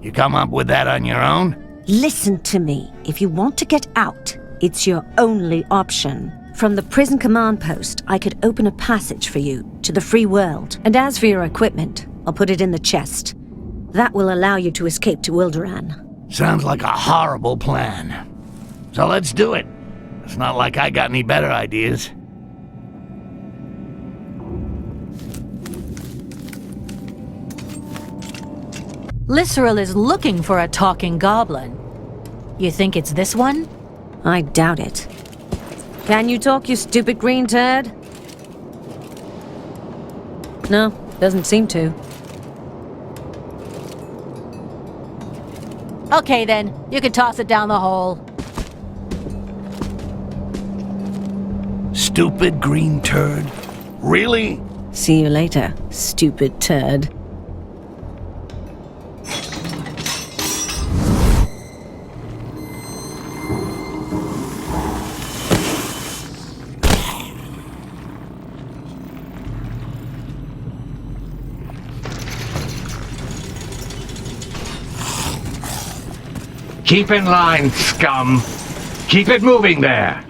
You come up with that on your own? Listen to me. If you want to get out, it's your only option. From the prison command post, I could open a passage for you to the free world. And as for your equipment, I'll put it in the chest. That will allow you to escape to Wilderan. Sounds like a horrible plan. So let's do it. It's not like I got any better ideas. Lisseril is looking for a talking goblin. You think it's this one? I doubt it. Can you talk, you stupid green turd? No, doesn't seem to. Okay then, you can toss it down the hole. Stupid green turd? Really? See you later, stupid turd. Keep in line, scum. Keep it moving there.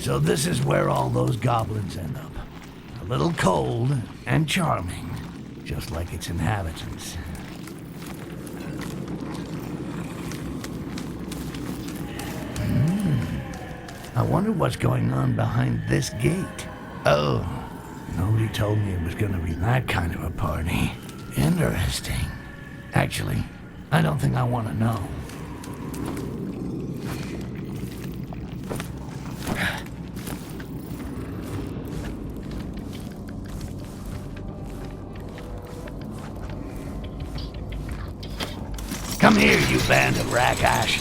So this is where all those goblins end up. A little cold and charming, just like its inhabitants. I wonder what's going on behind this gate. Oh, nobody told me it was gonna be that kind of a party. Interesting. Actually, I don't think I want to know. Come here, you band of rakash.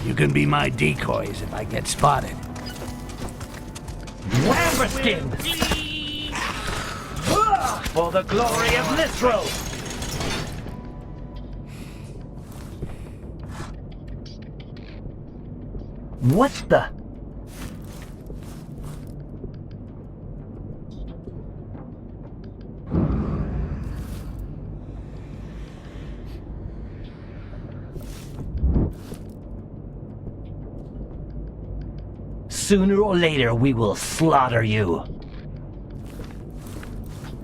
You can be my decoys if I get spotted. Lambskin! For the glory of Lisseril! What the? Sooner or later, we will slaughter you.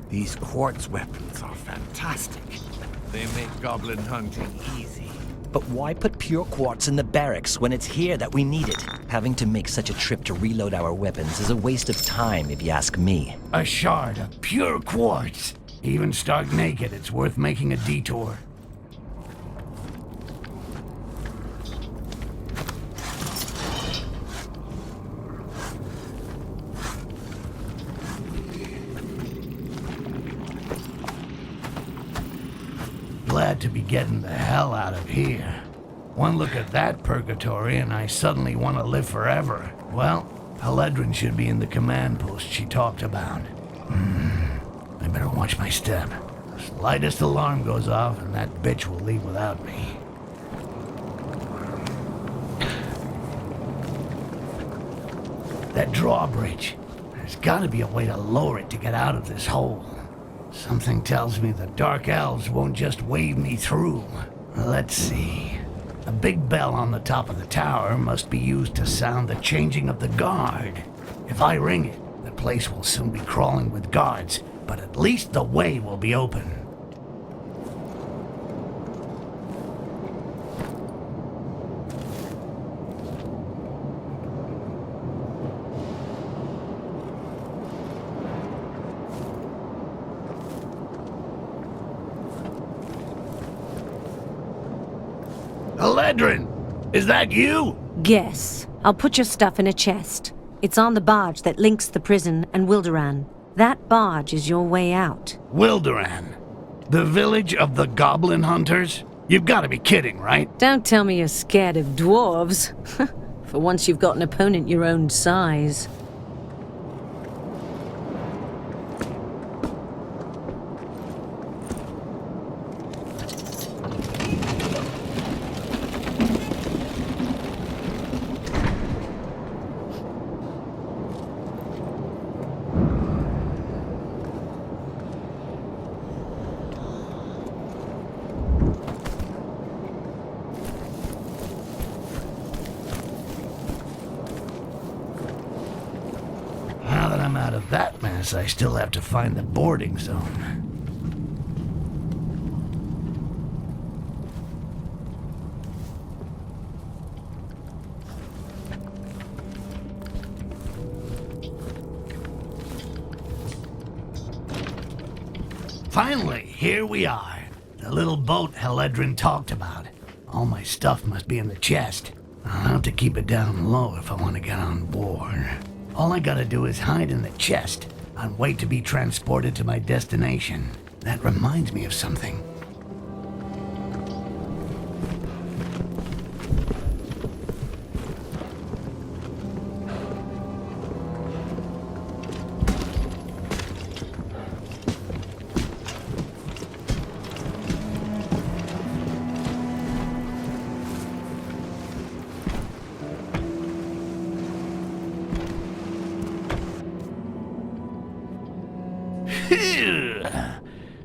These quartz weapons are fantastic. They make goblin hunting easy. But why put pure quartz in the barracks when it's here that we need it? Having to make such a trip to reload our weapons is a waste of time, if you ask me. A shard of pure quartz. Even stark naked, it's worth making a detour. Glad to be getting the hell out of here. One look at that purgatory and I suddenly want to live forever. Well, Heledrin should be in the command post she talked about. I better watch my step. Slightest alarm goes off and that bitch will leave without me. That drawbridge. There's gotta be a way to lower it to get out of this hole. Something tells me the Dark Elves won't just wave me through. Let's see. A big bell on the top of the tower must be used to sound the changing of the guard. If I ring it, the place will soon be crawling with guards, but at least the way will be open. Heledrin, is that you? Guess. I'll put your stuff in a chest. It's on the barge that links the prison and Wilderan. That barge is your way out. Wilderan? The village of the goblin hunters? You've got to be kidding, right? Don't tell me you're scared of dwarves. For once you've got an opponent your own size. That mess, I still have to find the boarding zone. Finally, here we are. The little boat Heledrin talked about. All my stuff must be in the chest. I'll have to keep it down low if I want to get on board. All I gotta do is hide in the chest and wait to be transported to my destination. That reminds me of something.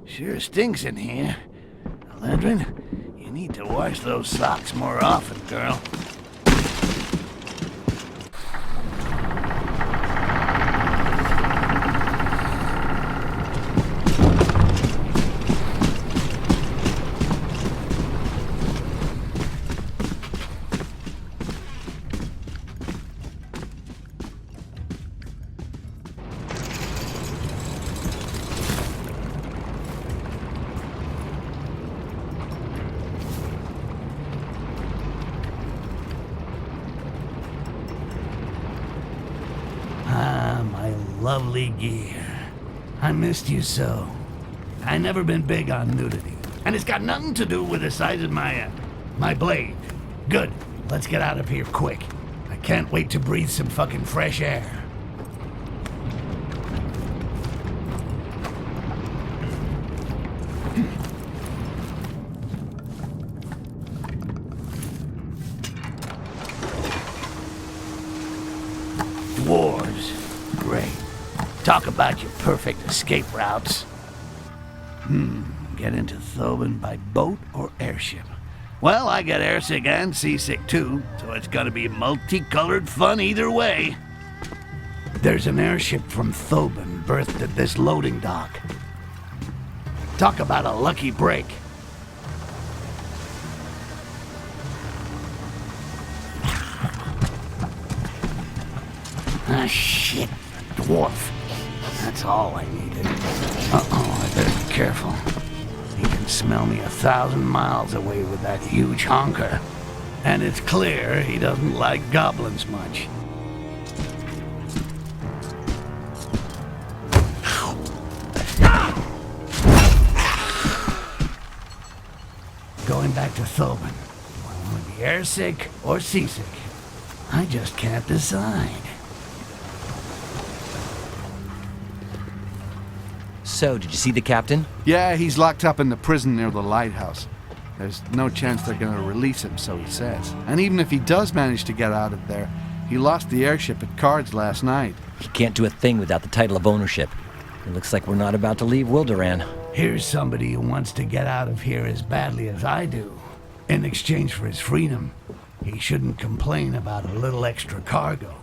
Sure stinks in here. Heledrin, you need to wash those socks more often, girl. Lovely gear. I missed you so. I never been big on nudity. And it's got nothing to do with the size of my blade. Good. Let's get out of here quick. I can't wait to breathe some fucking fresh air. Dwarves. Great. Talk about your perfect escape routes. Get into Thoban by boat or airship? Well, I get airsick and seasick too, so it's gonna be multicolored fun either way. There's an airship from Thoban berthed at this loading dock. Talk about a lucky break. Ah, shit. Dwarf. That's all I needed. Uh-oh, I better be careful. He can smell me 1,000 miles away with that huge honker. And it's clear he doesn't like goblins much. going back to Thoban. Do I want to be airsick or seasick? I just can't decide. So, did you see the captain? Yeah, he's locked up in the prison near the lighthouse. There's no chance they're gonna release him, so he says. And even if he does manage to get out of there, he lost the airship at cards last night. He can't do a thing without the title of ownership. It looks like we're not about to leave Wilderan. Here's somebody who wants to get out of here as badly as I do. In exchange for his freedom, he shouldn't complain about a little extra cargo.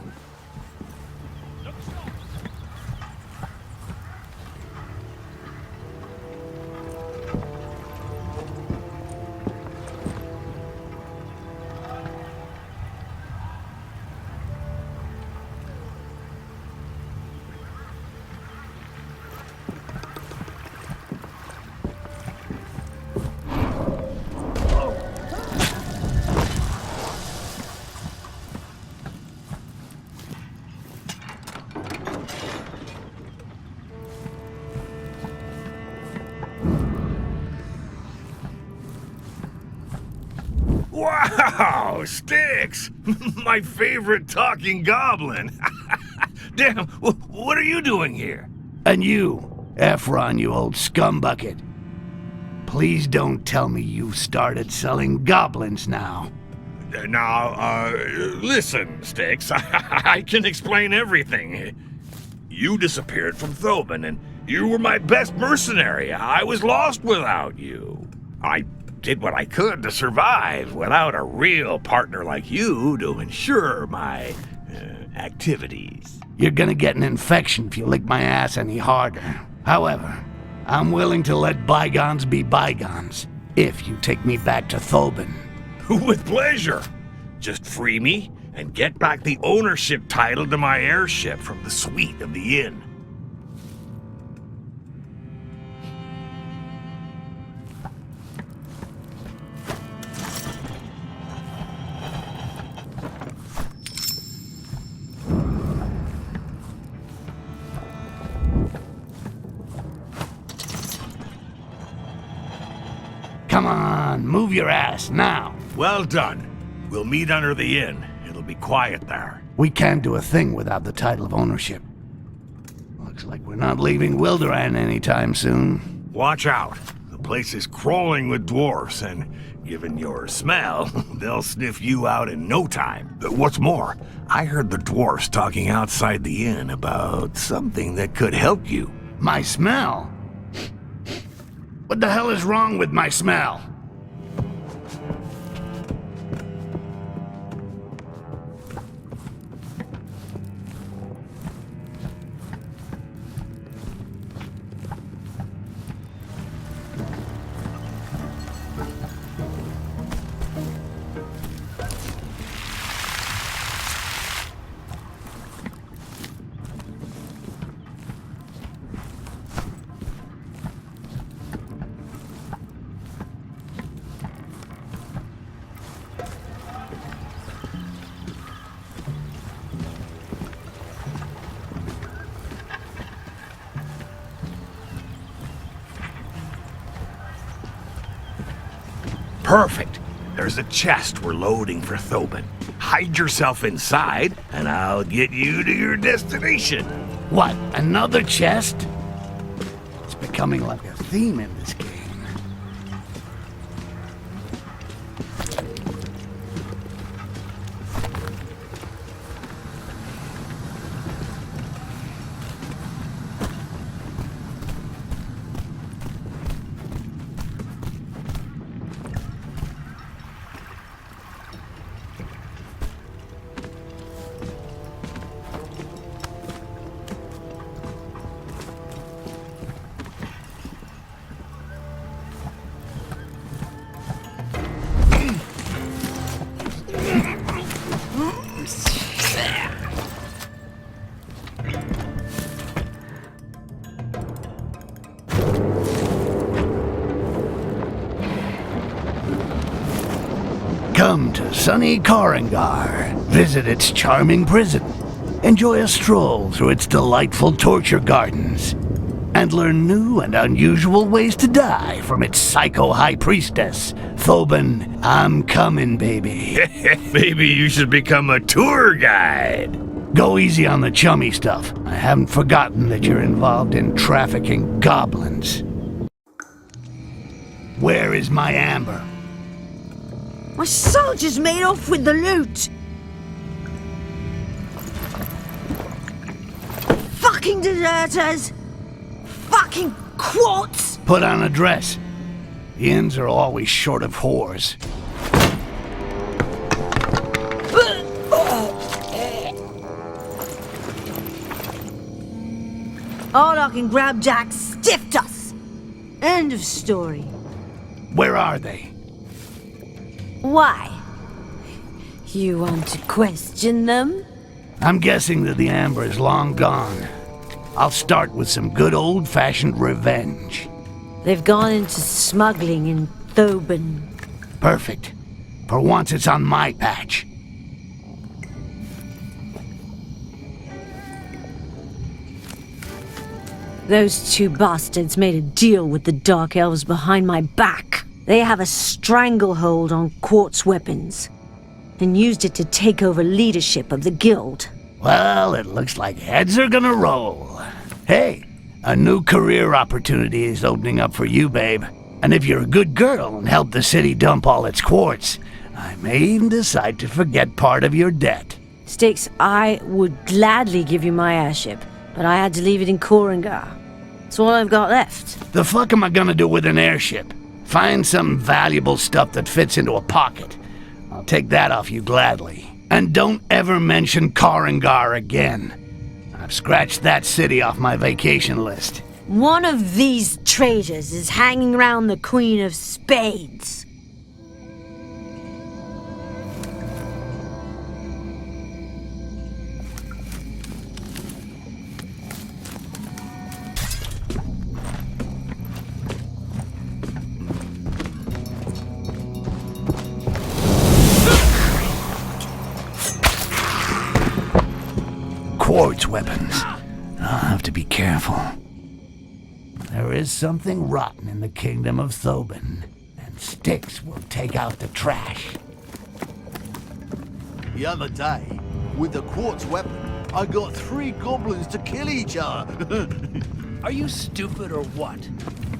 Wow, Styx! My favorite talking goblin! Damn, what are you doing here? And you, Ephron, you old scumbucket. Please don't tell me you started selling goblins now. Now, listen, Styx, I can explain everything. You disappeared from Thoban, and you were my best mercenary. I was lost without you. I did what I could to survive without a real partner like you to ensure my activities. You're gonna get an infection if you lick my ass any harder. However, I'm willing to let bygones be bygones if you take me back to Thoban. With pleasure. Just free me and get back the ownership title to my airship from the suite of the inn. Come on, move your ass now. Well done. We'll meet under the inn. It'll be quiet there. We can't do a thing without the title of ownership. Looks like we're not leaving Wilderan anytime soon. Watch out. The place is crawling with dwarfs, and given your smell, they'll sniff you out in no time. What's more, I heard the dwarfs talking outside the inn about something that could help you. My smell? What the hell is wrong with my smell? Perfect. There's a chest we're loading for Thoban. Hide yourself inside, and I'll get you to your destination. What, another chest? It's becoming like a theme in this game. Come to sunny Korangor, visit its charming prison, enjoy a stroll through its delightful torture gardens, and learn new and unusual ways to die from its psycho high priestess. Thoban, I'm coming, baby. Maybe you should become a tour guide. Go easy on the chummy stuff. I haven't forgotten that you're involved in trafficking goblins. Where is my amber? My soldiers made off with the loot. Fucking deserters! Fucking quartz! Put on a dress. The inns are always short of whores. Arlock and Grabjack stiffed us. End of story. Where are they? Why? You want to question them? I'm guessing that the amber is long gone. I'll start with some good old-fashioned revenge. They've gone into smuggling in Thoban. Perfect. For once it's on my patch. Those two bastards made a deal with the Dark Elves behind my back. They have a stranglehold on quartz weapons, and used it to take over leadership of the guild. Well, it looks like heads are gonna roll. Hey, a new career opportunity is opening up for you, babe. And if you're a good girl and help the city dump all its quartz, I may even decide to forget part of your debt. Styx, I would gladly give you my airship, but I had to leave it in Korangor. It's all I've got left. The fuck am I gonna do with an airship? Find some valuable stuff that fits into a pocket. I'll take that off you gladly. And don't ever mention Korangor again. I've scratched that city off my vacation list. One of these traitors is hanging around the Queen of Spades. Quartz weapons. I'll have to be careful. There is something rotten in the kingdom of Thoban, and Styx will take out the trash. The other day, with the quartz weapon, I got 3 goblins to kill each other. Are you stupid or what?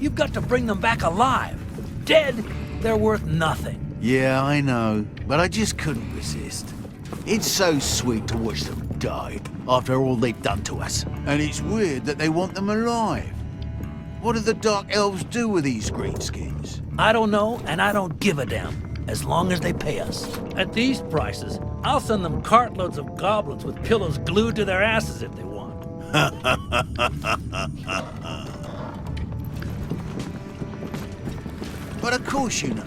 You've got to bring them back alive. Dead, they're worth nothing. Yeah, I know, but I just couldn't resist. It's so sweet to watch them die after all they've done to us. And it's weird that they want them alive. What do the Dark Elves do with these greenskins? I don't know, and I don't give a damn, as long as they pay us. At these prices, I'll send them cartloads of goblins with pillows glued to their asses if they want. But of course you know.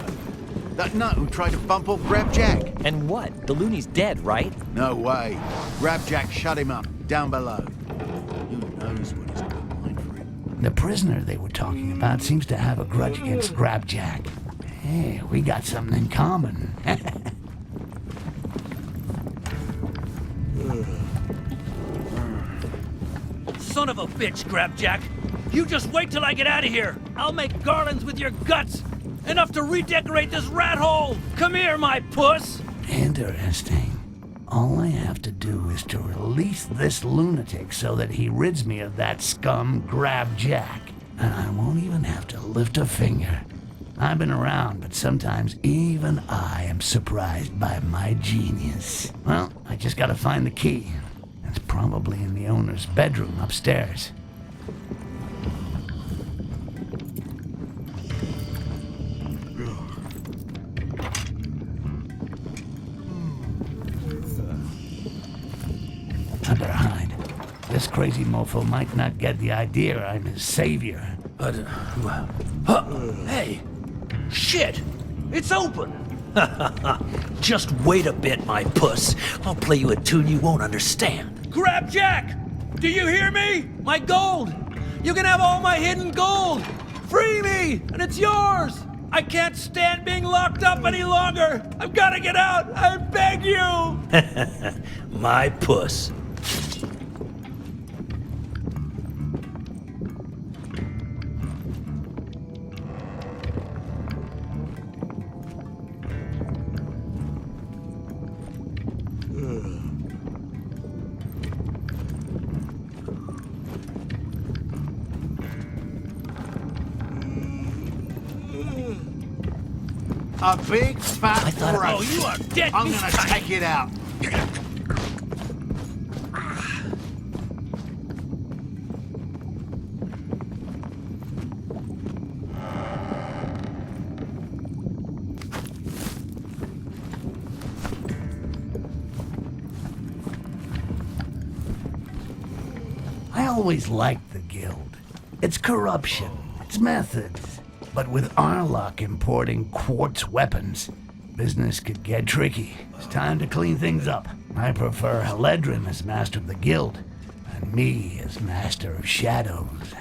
That nut who tried to bump off Grabjack. And what? The loony's dead, right? No way. Grabjack shut him up, down below. Who knows what he's got in mind for him? The prisoner they were talking about seems to have a grudge against Grabjack. Hey, we got something in common. Son of a bitch, Grabjack. You just wait till I get out of here. I'll make garlands with your guts. Enough to redecorate this rat hole! Come here, my puss! Interesting. All I have to do is to release this lunatic so that he rids me of that scum Grabjack. And I won't even have to lift a finger. I've been around, but sometimes even I am surprised by my genius. Well, I just gotta find the key. It's probably in the owner's bedroom upstairs. I better hide. This crazy mofo might not get the idea I'm his savior. But, hey! Shit! It's open! Just wait a bit, my puss. I'll play you a tune you won't understand. Grabjack! Do you hear me? My gold! You can have all my hidden gold! Free me, and it's yours! I can't stand being locked up any longer! I've gotta get out! I beg you! My puss. A big fat throat. Oh, you are dead. I'm gonna take it out. I always liked the Guild. Its corruption, its methods. But with Arlock importing quartz weapons, business could get tricky. It's time to clean things up. I prefer Haledrin as master of the Guild, and me as master of shadows.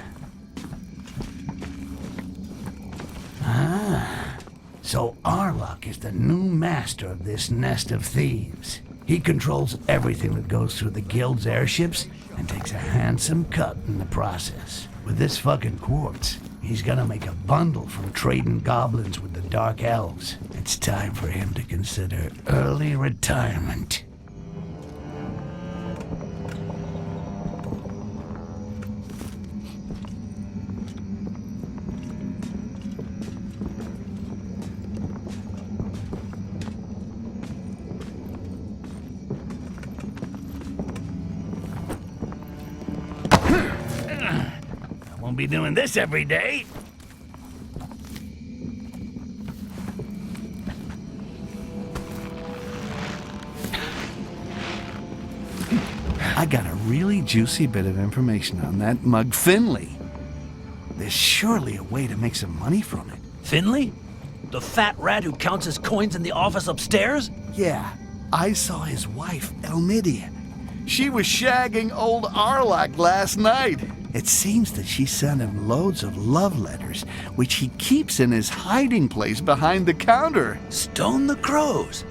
Ah, so Arlock is the new master of this nest of thieves. He controls everything that goes through the Guild's airships and takes a handsome cut in the process. With this fucking quartz, he's gonna make a bundle from trading goblins with the Dark Elves. It's time for him to consider early retirement. Won't be doing this every day. I got a really juicy bit of information on that mug Finley. There's surely a way to make some money from it. Finley? The fat rat who counts his coins in the office upstairs? Yeah, I saw his wife, Elmidia. She was shagging old Arlock last night. It seems that she sent him loads of love letters, which he keeps in his hiding place behind the counter. Stone the crows.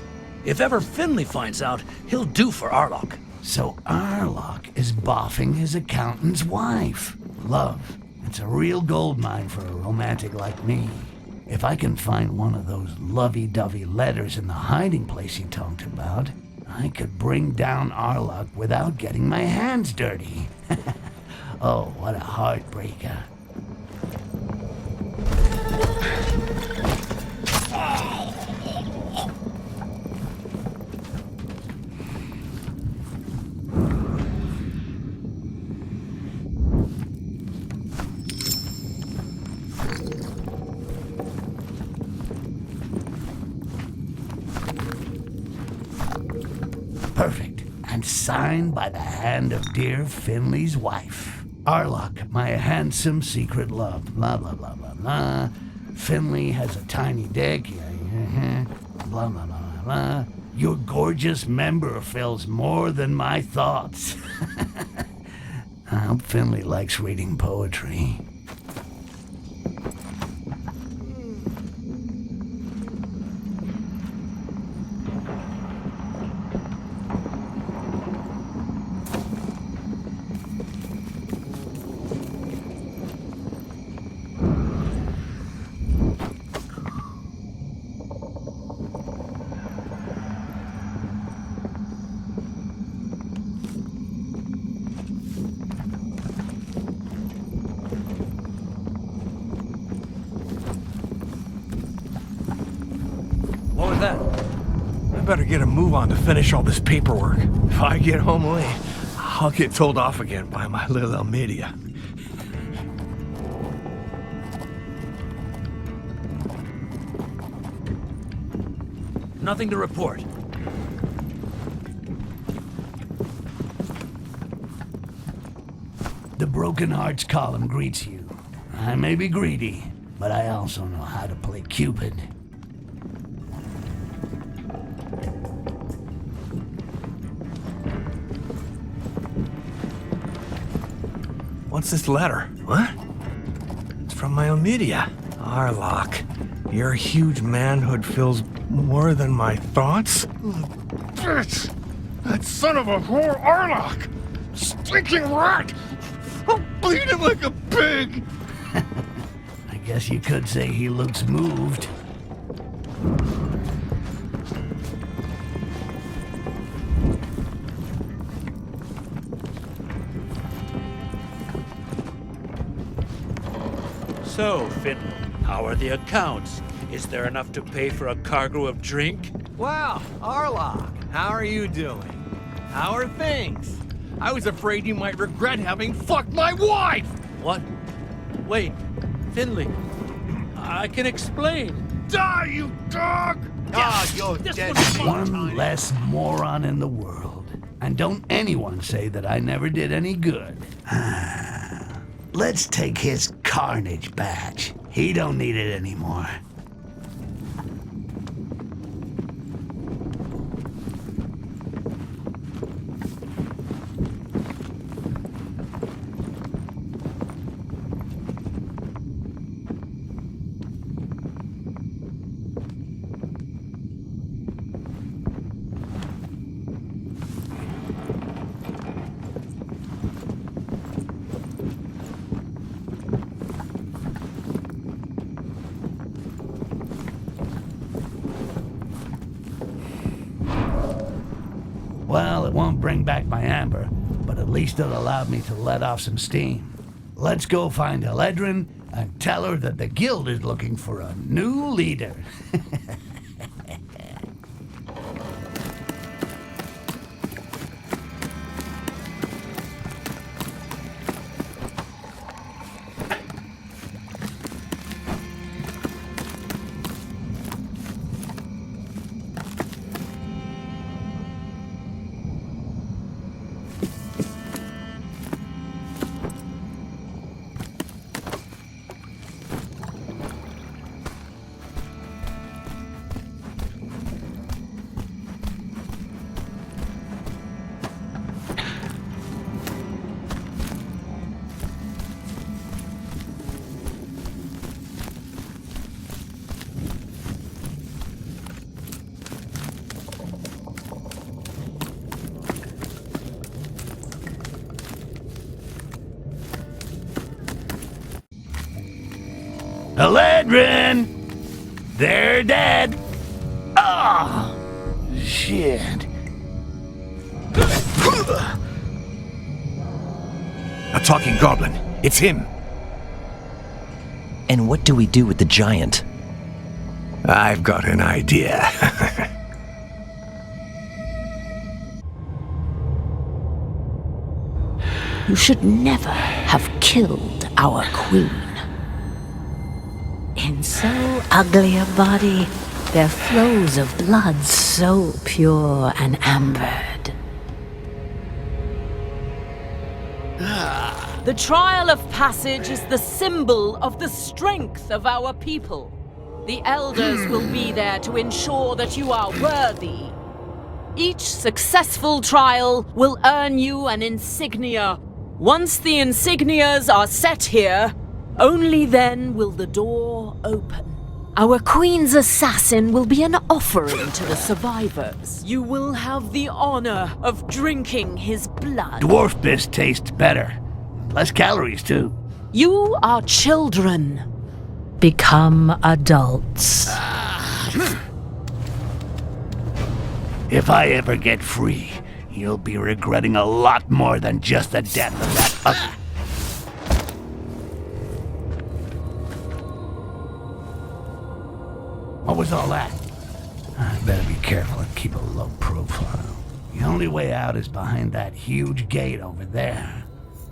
If ever Finley finds out, he'll do for Arlock. So Arlock is boffing his accountant's wife. Love. It's a real gold mine for a romantic like me. If I can find one of those lovey-dovey letters in the hiding place he talked about, I could bring down Arlock without getting my hands dirty. Oh, what a heartbreaker. Perfect. And signed by the hand of dear Finley's wife. Arlock, my handsome secret love. Blah, blah, blah, blah, blah. Finley has a tiny dick. Blah, blah, blah, blah, blah. Your gorgeous member fills more than my thoughts. I hope Finley likes reading poetry. I better get a move on to finish all this paperwork. If I get home late, I'll get told off again by my little Almedia. Nothing to report. The Broken Hearts column greets you. I may be greedy, but I also know how to play Cupid. What's this letter? What? It's from my Almedia. Arlock, your huge manhood fills more than my thoughts? Bitch! That son of a whore Arlock! Stinking rat! I'll bleed him like a pig! I guess you could say he looks moved. So, Finley, how are the accounts? Is there enough to pay for a cargo of drink? Wow, Arlock, how are you doing? How are things? I was afraid you might regret having fucked my wife! What? Wait, Finley. I can explain. Die, you dog! Ah, you're dead. One less moron in the world. And don't anyone say that I never did any good. Let's take his Carnage badge. He don't need it anymore. Well, it won't bring back my amber, but at least it'll allow me to let off some steam. Let's go find Eledrin and tell her that the guild is looking for a new leader. Eledrin! They're dead! Ah! Oh, shit. A talking goblin. It's him. And what do we do with the giant? I've got an idea. You should never have killed our queen. In so ugly a body, there flows of blood so pure and ambered. The trial of passage is the symbol of the strength of our people. The elders will be there to ensure that you are worthy. Each successful trial will earn you an insignia. Once the insignias are set here, only then will the door open. Our queen's assassin will be an offering to the survivors. You will have the honor of drinking his blood. Dwarf piss tastes better. Less calories, too. You are children. Become adults. If I ever get free, you'll be regretting a lot more than just the death of that What was all that? I better be careful and keep a low profile. The only way out is behind that huge gate over there.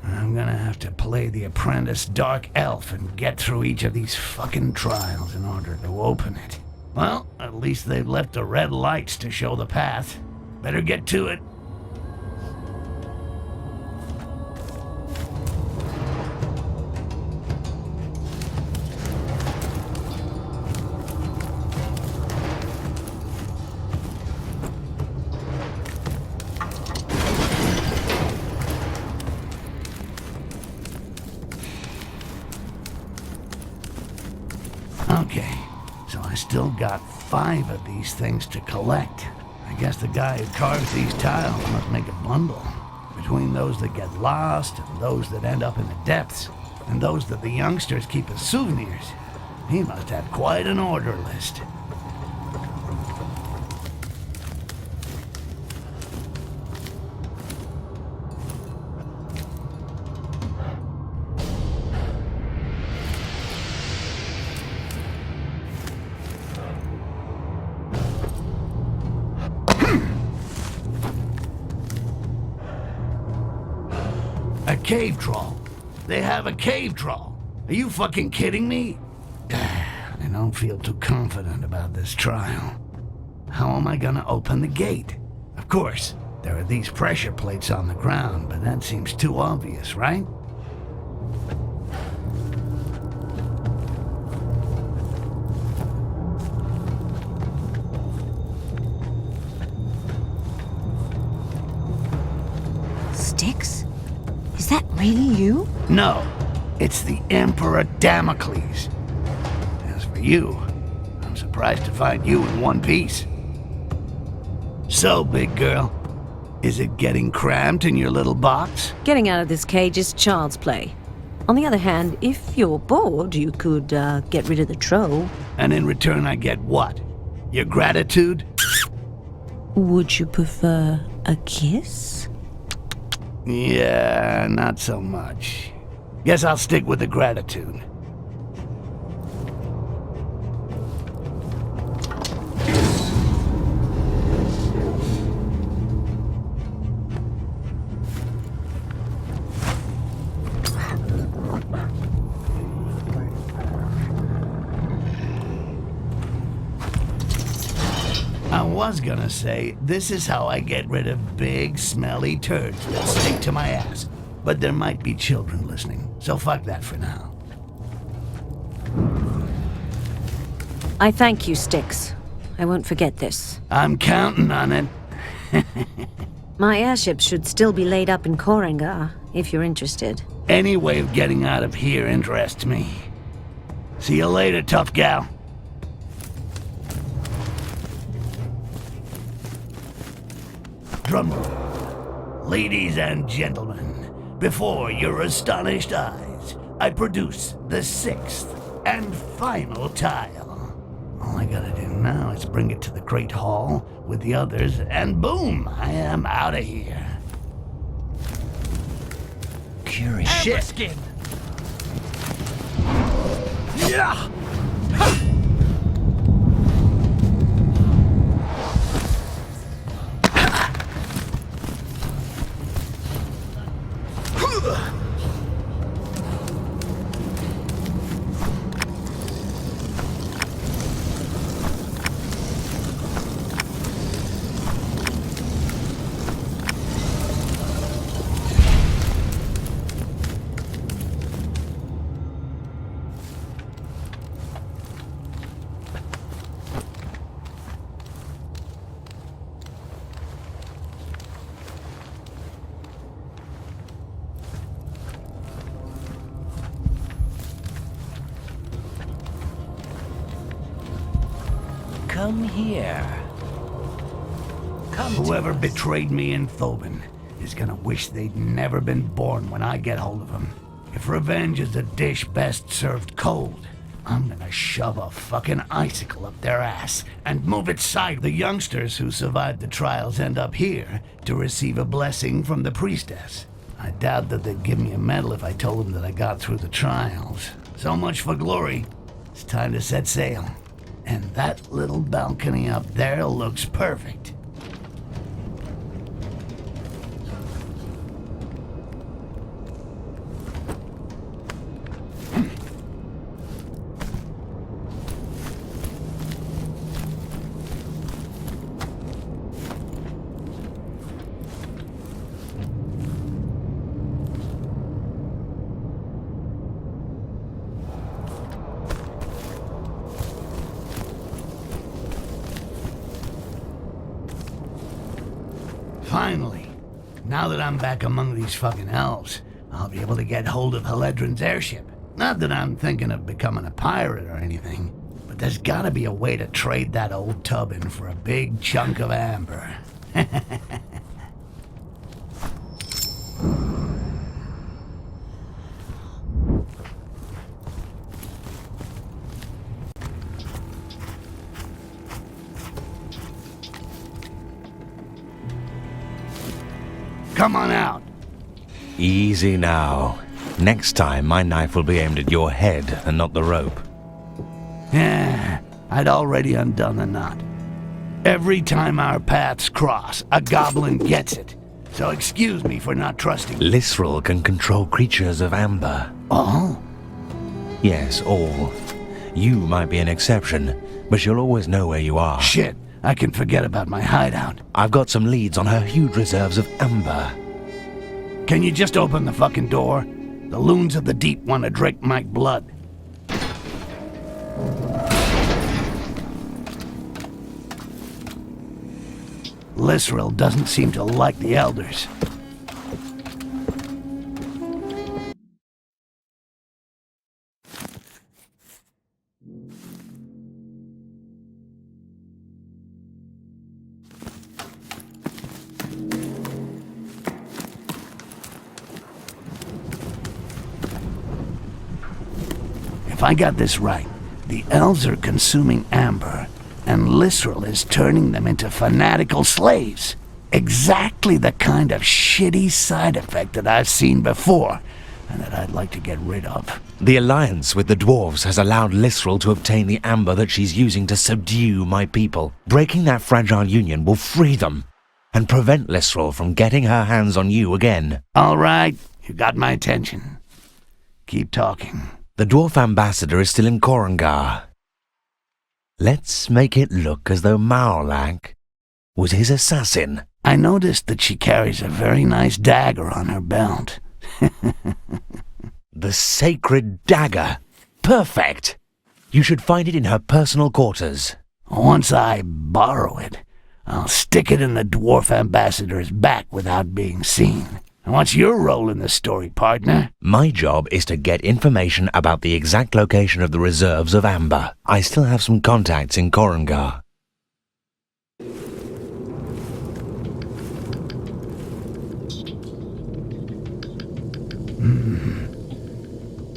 I'm gonna have to play the apprentice dark elf and get through each of these fucking trials in order to open it. Well, at least they've left the red lights to show the path. Better get to it. Okay, so I still got 5 of these things to collect. I guess the guy who carves these tiles must make a bundle. Between those that get lost, and those that end up in the depths, and those that the youngsters keep as souvenirs, he must have quite an order list. cave troll. They have a cave troll. Are you fucking kidding me? I don't feel too confident about this trial. How am I gonna open the gate? Of course, there are these pressure plates on the ground, but that seems too obvious, right? Styx? Is that really you? No, it's the Emperor Damocles. As for you, I'm surprised to find you in one piece. So, big girl, is it getting cramped in your little box? Getting out of this cage is child's play. On the other hand, if you're bored, you could get rid of the troll. And in return I get what? Your gratitude? Would you prefer a kiss? Yeah, not so much. Guess I'll stick with the gratitude. I was gonna say, this is how I get rid of big, smelly turds that stick to my ass. But there might be children listening, so fuck that for now. I thank you, Styx. I won't forget this. I'm counting on it. My airship should still be laid up in Korangor, if you're interested. Any way of getting out of here interests me. See you later, tough gal. Drumroll. Ladies and gentlemen, before your astonished eyes, I produce the sixth and final tile. All I gotta do now is bring it to the Great Hall with the others, and boom, I am out of here. Curious. Shit. Skin. Yeah. Come here. Come Whoever betrayed me in Thobin is gonna wish they'd never been born when I get hold of them. If revenge is a dish best served cold, I'm gonna shove a fucking icicle up their ass and move it side. The youngsters who survived the trials end up here to receive a blessing from the priestess. I doubt that they'd give me a medal if I told them that I got through the trials. So much for glory. It's time to set sail. And that little balcony up there looks perfect. Finally, now that I'm back among these fucking elves, I'll be able to get hold of Haledron's airship. Not that I'm thinking of becoming a pirate or anything, but there's gotta be a way to trade that old tub in for a big chunk of amber. Come on out. Easy now. Next time, my knife will be aimed at your head and not the rope. Yeah, I'd already undone the knot. Every time our paths cross, a goblin gets it. so excuse me for not trusting. Lisrel can control creatures of amber. All? Yes, all. You might be an exception, but you'll always know where you are. Shit, I can forget about my hideout. I've got some leads on her huge reserves of amber. Can you just open the fucking door? The loons of the deep want to drink my blood. Lisrel doesn't seem to like the elders. If I got this right, the elves are consuming amber, and Lisrel is turning them into fanatical slaves. Exactly the kind of shitty side effect that I've seen before, and that I'd like to get rid of. The alliance with the dwarves has allowed Lisrel to obtain the amber that she's using to subdue my people. Breaking that fragile union will free them, and prevent Lisrel from getting her hands on you again. All right, you got my attention. Keep talking. The dwarf ambassador is still in Korangard. Let's make it look as though Maolak was his assassin. I noticed that she carries a very nice dagger on her belt. The sacred dagger. Perfect. You should find it in her personal quarters. Once I borrow it, I'll stick it in the dwarf ambassador's back without being seen. And what's your role in the story, partner? My job is to get information about the exact location of the reserves of amber. I still have some contacts in Korangard.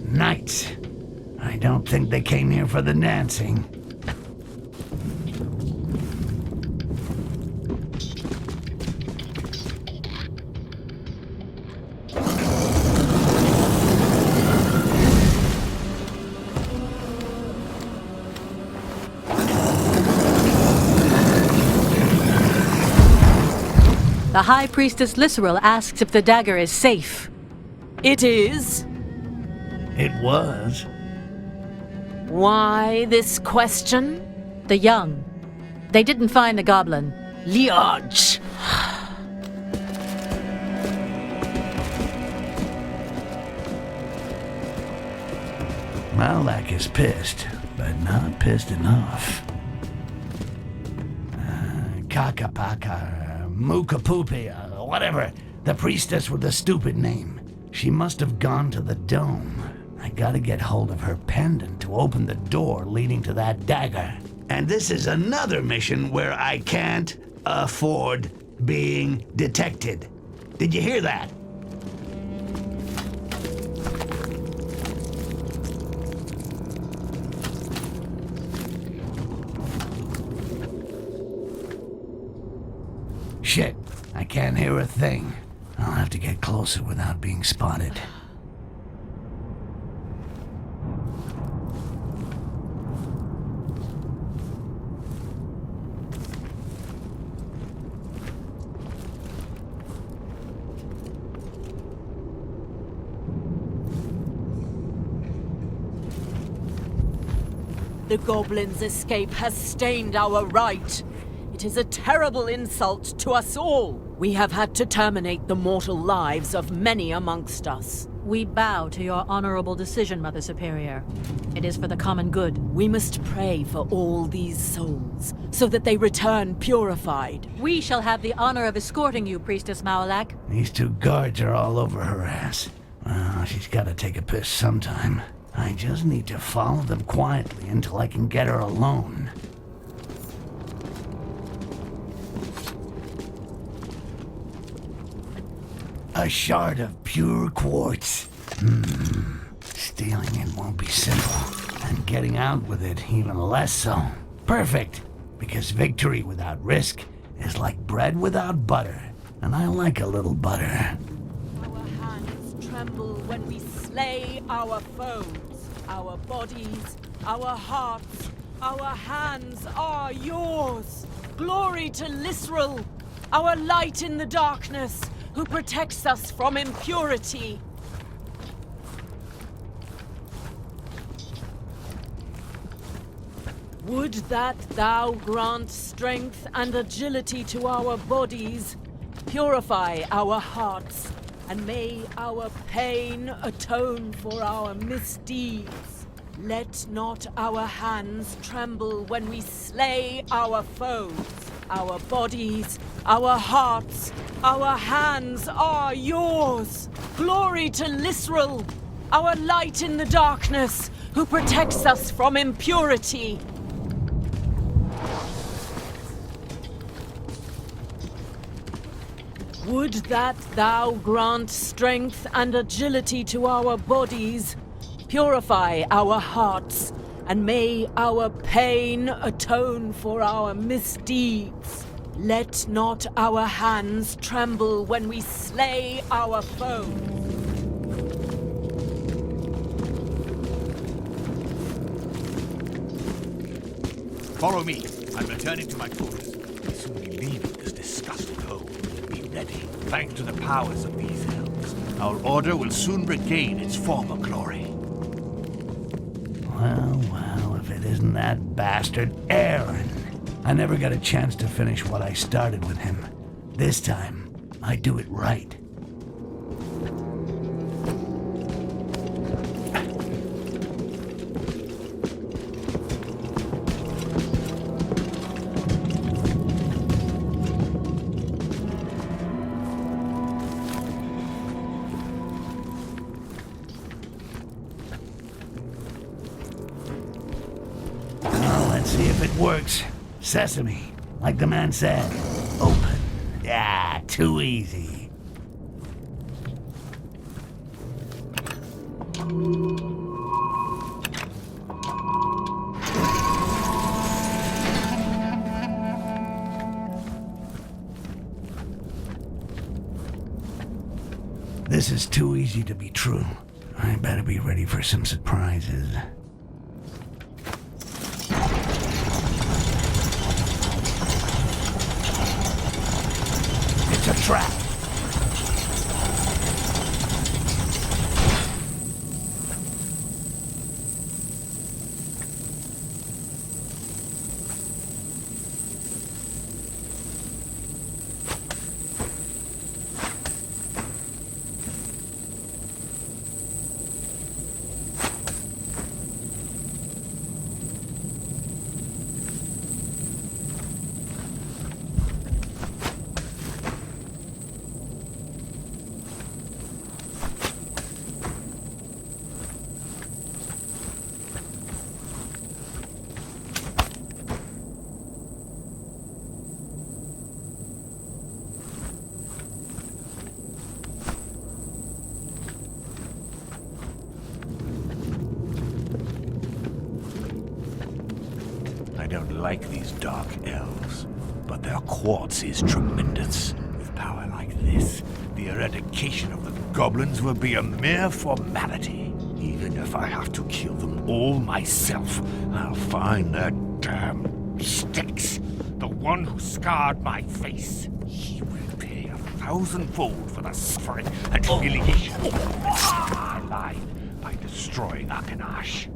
Knights. I don't think they came here for the dancing. The High Priestess Lisrel asks if the dagger is safe. It is. It was. Why this question? The young. They didn't find the goblin. Liage. Maolak is pissed, but not pissed enough. Kakapaka, Mukapupi, whatever. The priestess with the stupid name. She must have gone to the dome. I gotta get hold of her pendant to open the door leading to that dagger. And this is another mission where I can't afford being detected. Did you hear that? Shit, I can't hear a thing. I'll have to get closer without being spotted. The goblin's escape has stained our right. It is a terrible insult to us all. We have had to terminate the mortal lives of many amongst us. We bow to your honorable decision, Mother Superior. It is for the common good. We must pray for all these souls, so that they return purified. We shall have the honor of escorting you, Priestess Maolak. These two guards are all over her ass. Well, she's gotta take a piss sometime. I just need to follow them quietly until I can get her alone. A shard of pure quartz. Stealing it won't be simple, and getting out with it even less so. Perfect, because victory without risk is like bread without butter, and I like a little butter. Our hands tremble when we slay our foes. Our bodies, our hearts, our hands are yours. Glory to Lisrel, our light in the darkness. who protects us from impurity. Would that thou grant strength and agility to our bodies, purify our hearts, and may our pain atone for our misdeeds. Let not our hands tremble when we slay our foes. Our bodies, our hearts, our hands are yours. Glory to Lisrel, our light in the darkness, who protects us from impurity. Would that thou grant strength and agility to our bodies, purify our hearts, and may our pain atone for our misdeeds. Let not our hands tremble when we slay our foes. Follow me. I'm returning to my quarters. I'll soon be leaving this disgusting hole. Be ready. Thanks to the powers of these elves, our order will soon regain its former glory. Well, if it isn't that bastard Aaron. I never got a chance to finish what I started with him. This time, I do it right. See if it works. Sesame, like the man said. Open. Ah, too easy. This is too easy to be true. I better be ready for some surprises. It's a trap. I don't like these dark elves, but their quartz is tremendous. With power like this, the eradication of the goblins will be a mere formality. Even if I have to kill them all myself, I'll find that damn Styx, the one who scarred my face. He will pay 1,000-fold for the suffering and humiliation of my life by destroying Akanash.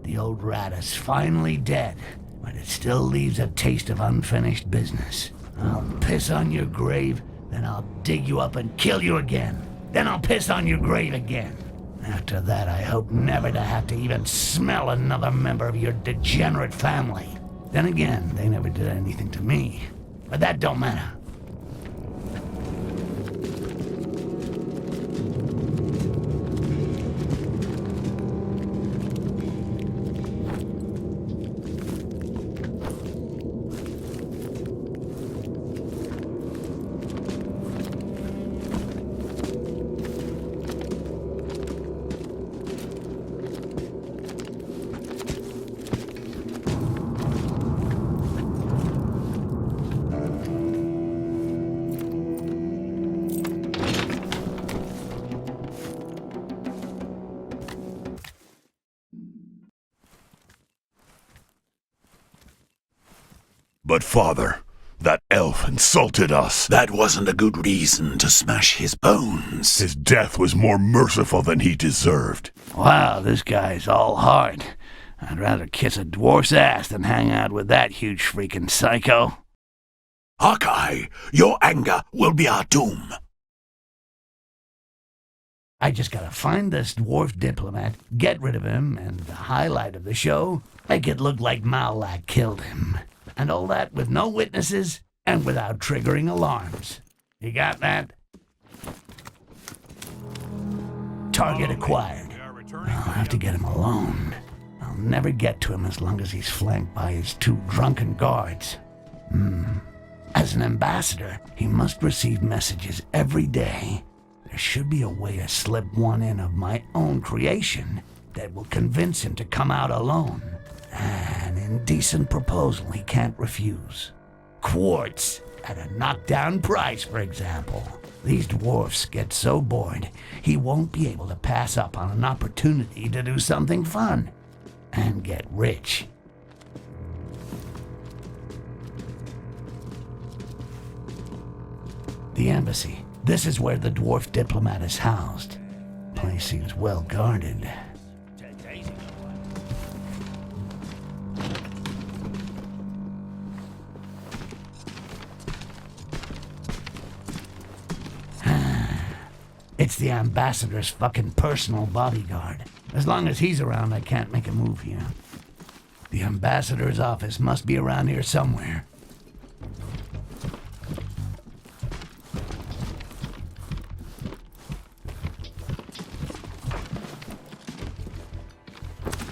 The old rat is finally dead, but it still leaves a taste of unfinished business. I'll piss on your grave, then I'll dig you up and kill you again. Then I'll piss on your grave again. After that, I hope never to have to even smell another member of your degenerate family. Then again, they never did anything to me. But that don't matter. But father, that elf insulted us. That wasn't a good reason to smash his bones. His death was more merciful than he deserved. Wow, this guy's all hard. I'd rather kiss a dwarf's ass than hang out with that huge freaking psycho. Hawkeye, your anger will be our doom. I just gotta find this dwarf diplomat, get rid of him, and the highlight of the show, make it look like Malak killed him. And all that with no witnesses and without triggering alarms. You got that? Target acquired. I'll have to get him alone. I'll never get to him as long as he's flanked by his 2 drunken guards. As an ambassador, he must receive messages every day. There should be a way to slip one in of my own creation that will convince him to come out alone. An indecent proposal he can't refuse. Quartz at a knockdown price, for example. These dwarfs get so bored, he won't be able to pass up on an opportunity to do something fun and get rich. The embassy. This is where the dwarf diplomat is housed. Place seems well guarded. It's the ambassador's fucking personal bodyguard. As long as he's around, I can't make a move here. The ambassador's office must be around here somewhere.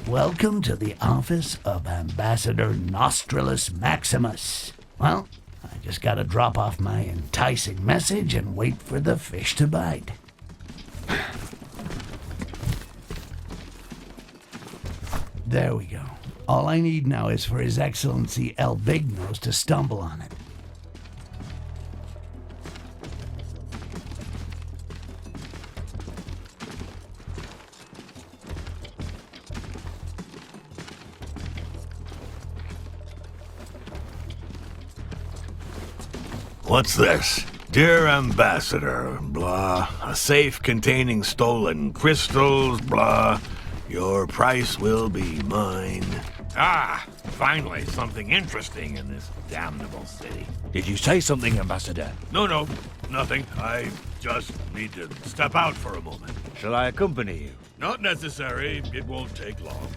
Welcome to the office of Ambassador Nostrilus Maximus. Well, I just gotta drop off my enticing message and wait for the fish to bite. There we go. All I need now is for His Excellency El Big Nose to stumble on it. What's this? Dear Ambassador, blah. A safe containing stolen crystals, blah. Your price will be mine. Ah, finally something interesting in this damnable city. Did you say something, Ambassador? No, nothing. I just need to step out for a moment. Shall I accompany you? Not necessary. It won't take long.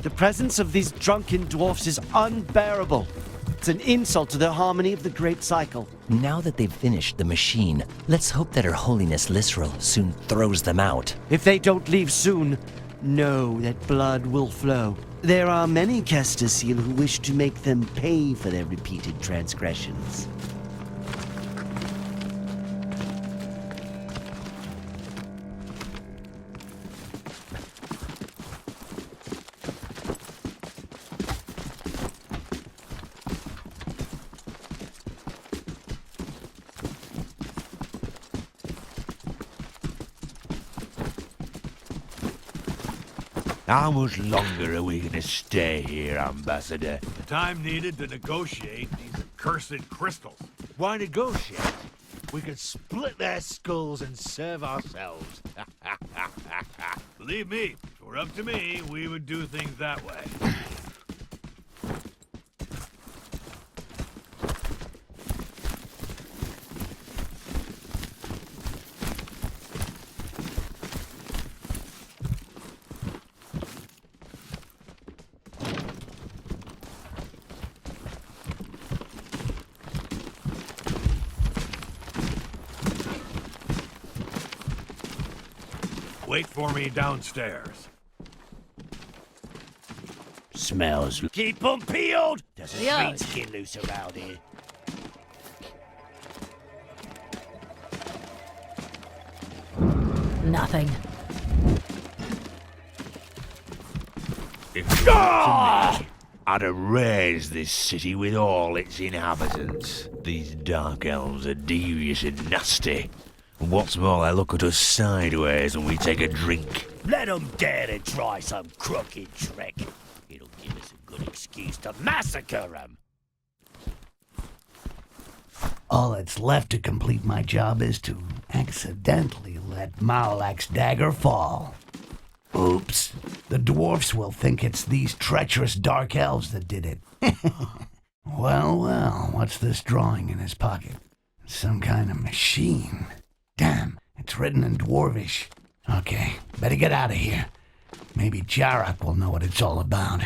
The presence of these drunken dwarfs is unbearable. It's an insult to the harmony of the Great Cycle. Now that they've finished the machine, let's hope that Her Holiness Lisrel soon throws them out. If they don't leave soon, know that blood will flow. There are many Kestis who wish to make them pay for their repeated transgressions. How much longer are we going to stay here, Ambassador? The time needed to negotiate these accursed crystals. Why negotiate? We could split their skulls and serve ourselves. Believe me, if it were up to me, we would do things that way. Wait for me downstairs. Smells. Keep 'em peeled! There's a Yeah. sweet skin loose around here. Nothing. I'd erase this city with all its inhabitants. These dark elves are devious and nasty. And what's more, they look at us sideways when we take a drink. Let 'em dare to try some crooked trick. It'll give us a good excuse to massacre 'em. All that's left to complete my job is to accidentally let Maulak's dagger fall. Oops. The dwarfs will think it's these treacherous dark elves that did it. Well, what's this drawing in his pocket? Some kind of machine. Damn, it's written in Dwarvish. Okay, better get out of here. Maybe Jarak will know what it's all about.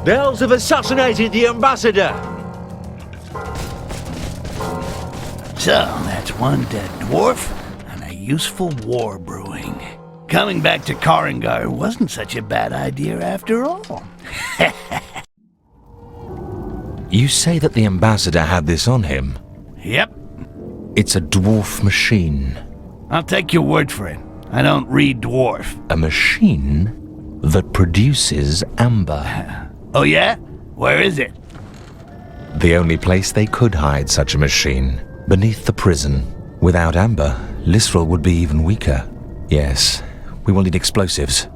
The elves have assassinated the ambassador! So, that's one dead dwarf and a useful war brewing. Coming back to Korangard wasn't such a bad idea after all. You say that the ambassador had this on him? Yep. It's a dwarf machine. I'll take your word for it. I don't read dwarf. A machine that produces amber. Oh yeah? Where is it? The only place they could hide such a machine. Beneath the prison. Without amber, Lisrel would be even weaker. Yes, we will need explosives.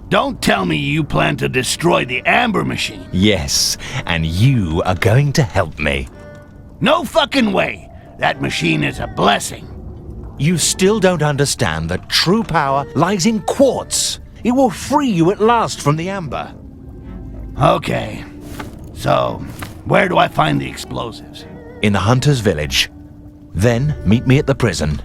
Don't tell me you plan to destroy the amber machine. Yes, and you are going to help me. No fucking way. That machine is a blessing. You still don't understand that true power lies in quartz. It will free you at last from the amber. Okay. So, where do I find the explosives? In the hunter's village. Then meet me at the prison.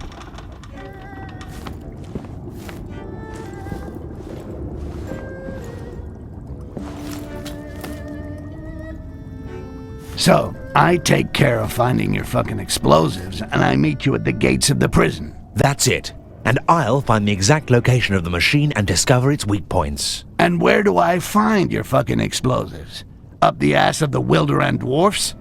So, I take care of finding your fucking explosives, and I meet you at the gates of the prison. That's it. And I'll find the exact location of the machine and discover its weak points. And where do I find your fucking explosives? Up the ass of the Wilderan dwarfs?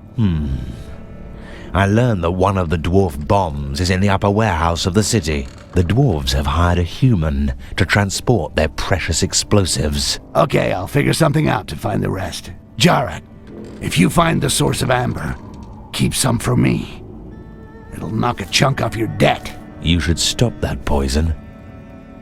I learned that one of the dwarf bombs is in the upper warehouse of the city. The dwarves have hired a human to transport their precious explosives. Okay, I'll figure something out to find the rest. Jarak, if you find the source of amber, keep some for me. It'll knock a chunk off your debt. You should stop that poison.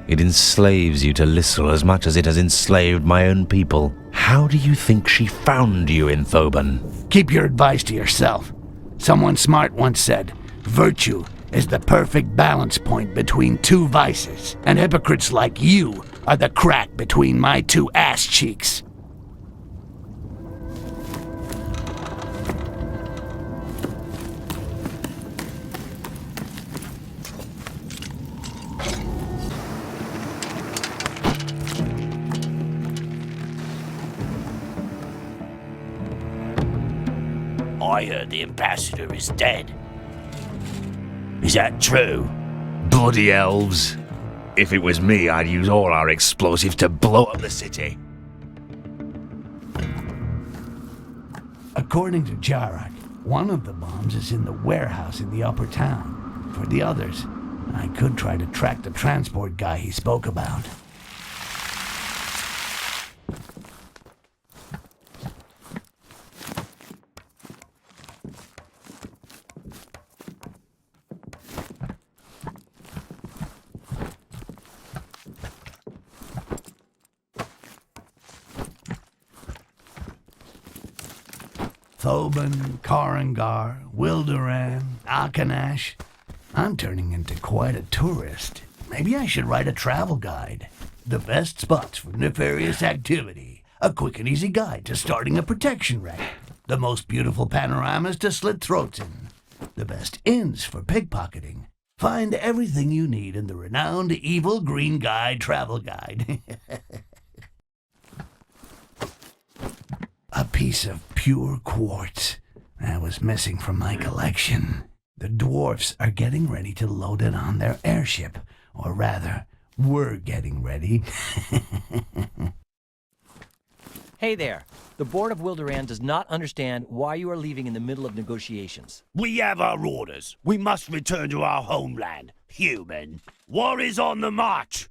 It enslaves you to Lisrel as much as it has enslaved my own people. How do you think she found you in Thoban? Keep your advice to yourself. Someone smart once said, virtue is the perfect balance point between two vices, and hypocrites like you are the crack between my two ass cheeks. I heard the ambassador is dead. Is that true? Bloody elves. If it was me, I'd use all our explosives to blow up the city. According to Jarak, one of the bombs is in the warehouse in the upper town. For the others, I could try to track the transport guy he spoke about. Thoban, Koranggar, Wilderan, Akanash. I'm turning into quite a tourist. Maybe I should write a travel guide. The best spots for nefarious activity. A quick and easy guide to starting a protection racket. The most beautiful panoramas to slit throats in. The best inns for pickpocketing. Find everything you need in the renowned Evil Green Guide travel guide. A piece of pure quartz that was missing from my collection. The dwarfs are getting ready to load it on their airship. Or rather, we're getting ready. Hey there. The Board of Wilderan does not understand why you are leaving in the middle of negotiations. We have our orders. We must return to our homeland. Human. War is on the march.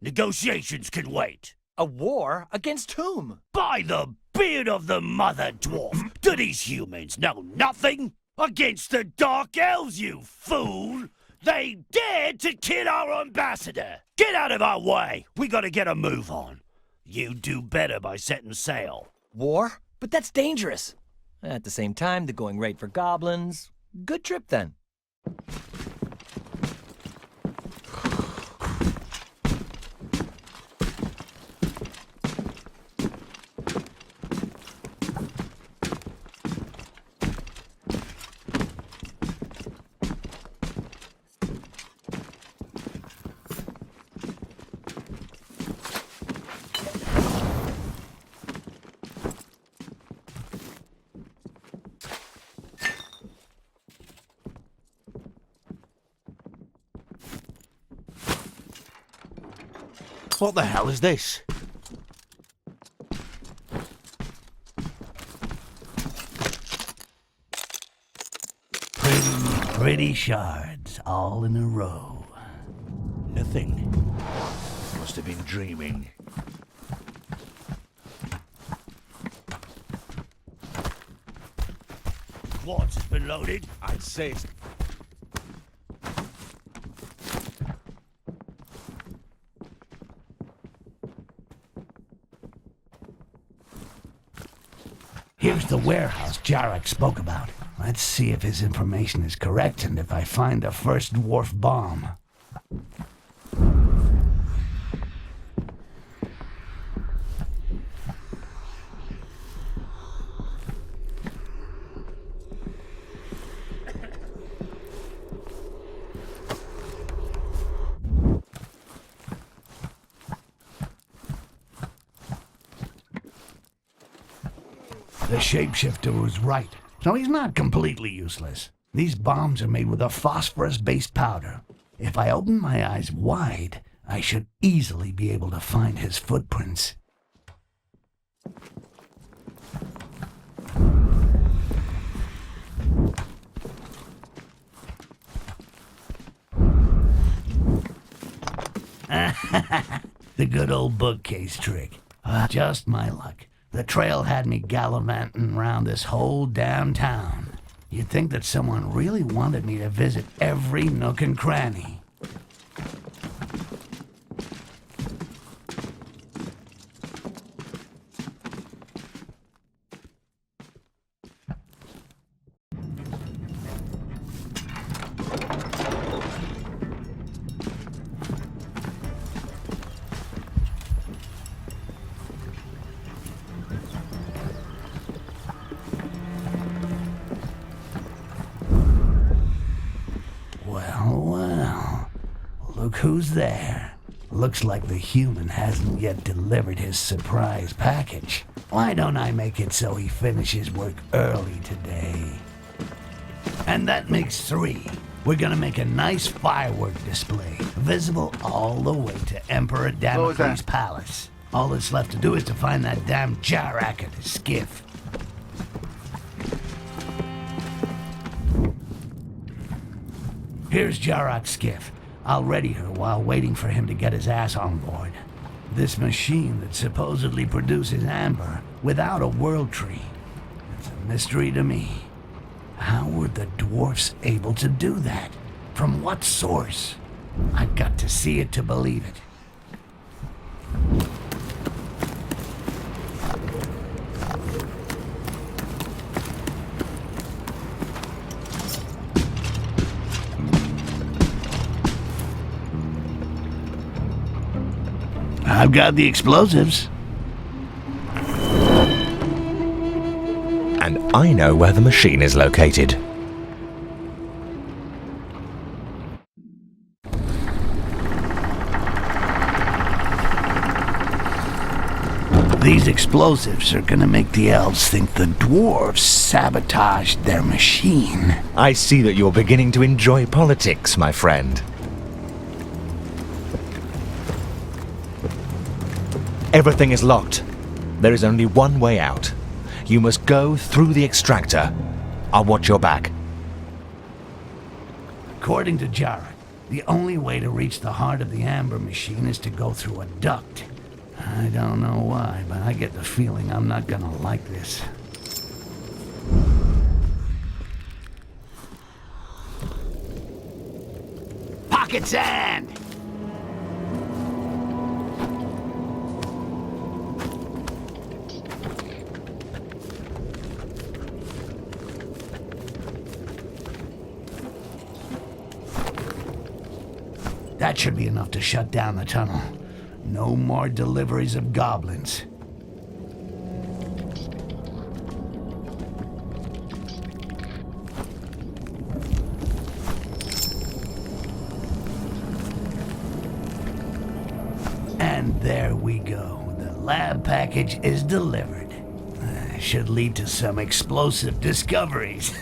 Negotiations can wait. A war? Against whom? By the Beard of the mother dwarf! Do these humans know nothing? Against the Dark Elves, you fool! They dared to kill our ambassador! Get out of our way! We gotta get a move on. You do better by setting sail. War? But that's dangerous. At the same time, the going rate for goblins. Good trip then. What the hell is this? Pretty shards, all in a row. Nothing. Must have been dreaming. Quartz has been loaded. I'd say it's... Here's the warehouse Jarek spoke about. Let's see if his information is correct and if I find the first dwarf bomb. The shapeshifter was right, so he's not completely useless. These bombs are made with a phosphorus-based powder. If I open my eyes wide, I should easily be able to find his footprints. The good old bookcase trick. Just my luck. The trail had me gallivanting around this whole damn town. You'd think that someone really wanted me to visit every nook and cranny. Well, look who's there. Looks like the human hasn't yet delivered his surprise package. Why don't I make it so he finishes work early today? And that makes 3. We're gonna make a nice firework display, visible all the way to Emperor Damocles' palace. All that's left to do is to find that damn Jarek at his skiff. Here's Jarak's skiff. I'll ready her while waiting for him to get his ass on board. This machine that supposedly produces amber without a world tree. It's a mystery to me. How were the dwarfs able to do that? From what source? I've got to see it to believe it. I've got the explosives. And I know where the machine is located. These explosives are gonna make the elves think the dwarves sabotaged their machine. I see that you're beginning to enjoy politics, my friend. Everything is locked. There is only one way out. You must go through the extractor. I'll watch your back. According to Jarek, the only way to reach the heart of the amber machine is to go through a duct. I don't know why, but I get the feeling I'm not gonna like this. Pocket sand! That should be enough to shut down the tunnel. No more deliveries of goblins. And there we go. The lab package is delivered. Should lead to some explosive discoveries.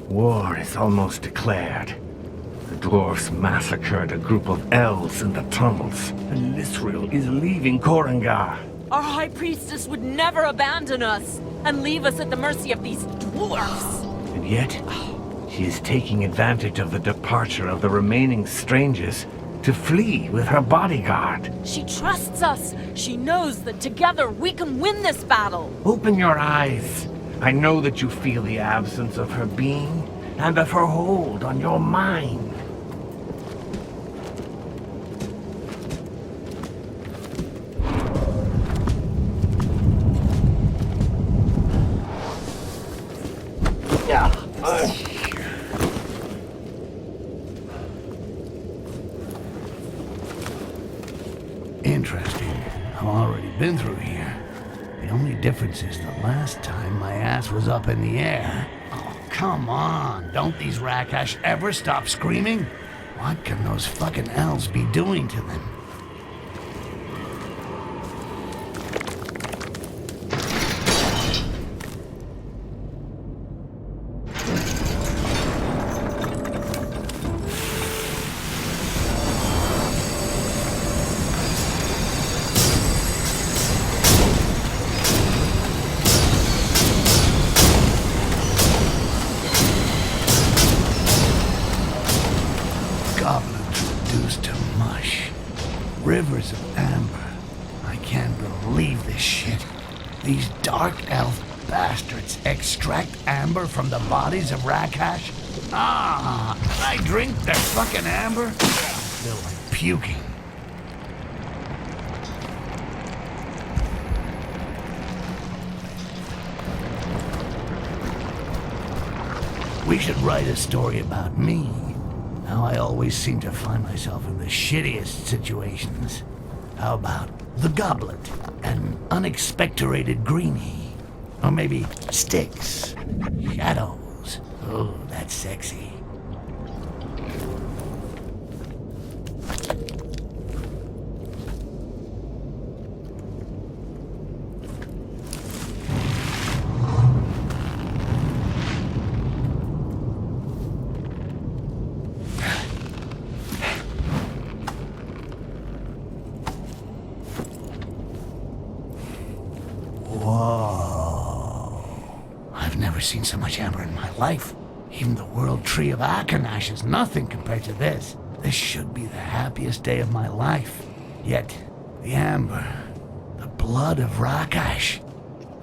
War is almost declared. The dwarves massacred a group of elves in the tunnels, and Lisrael is leaving Koranggar. Our High Priestess would never abandon us and leave us at the mercy of these dwarfs. And yet, she is taking advantage of the departure of the remaining strangers to flee with her bodyguard. She trusts us. She knows that together we can win this battle. Open your eyes. I know that you feel the absence of her being and of her hold on your mind. Interesting. I've already been through here. The only difference is the last time my ass was up in the air. Oh, come on. Don't these Rakash ever stop screaming? What can those fucking elves be doing to them? Rivers of amber. I can't believe this shit. These dark elf bastards extract amber from the bodies of Rakash? Ah, I drink their fucking amber? I feel like puking. We should write a story about me. How I always seem to find myself in the shittiest situations. How about the Goblet and unexpectorated Greenie? Or maybe Styx, Shadows. Oh, that's sexy. Seen so much amber in my life. Even the world tree of Akanash is nothing compared to this. This should be the happiest day of my life. Yet, the amber, the blood of Rakash.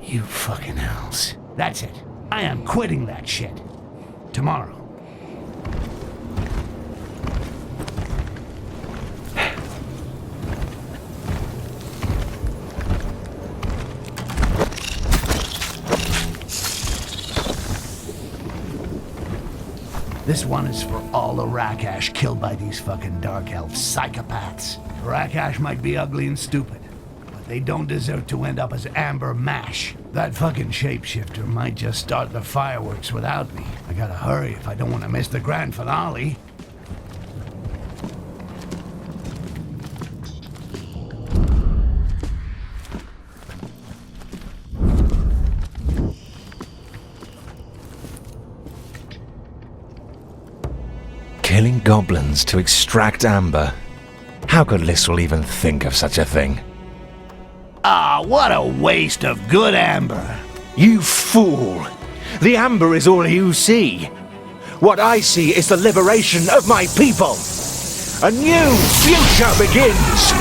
You fucking hells. That's it. I am quitting that shit. Tomorrow. This one is for all the Rakash killed by these fucking dark elf psychopaths. Rakash might be ugly and stupid, but they don't deserve to end up as amber mash. That fucking shapeshifter might just start the fireworks without me. I gotta hurry if I don't want to miss the grand finale. Killing goblins to extract amber. How could Lysrel even think of such a thing? Ah, what a waste of good amber. You fool! The amber is all you see. What I see is the liberation of my people. A new future begins!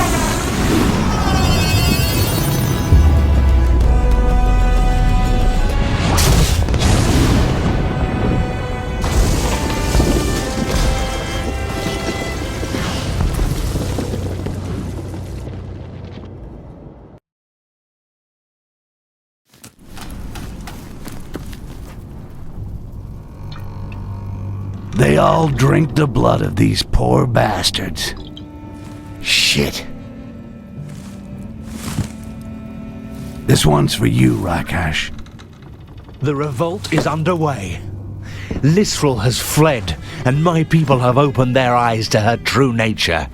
They all drink the blood of these poor bastards. Shit. This one's for you, Rakash. The revolt is underway. Lysrel has fled, and my people have opened their eyes to her true nature.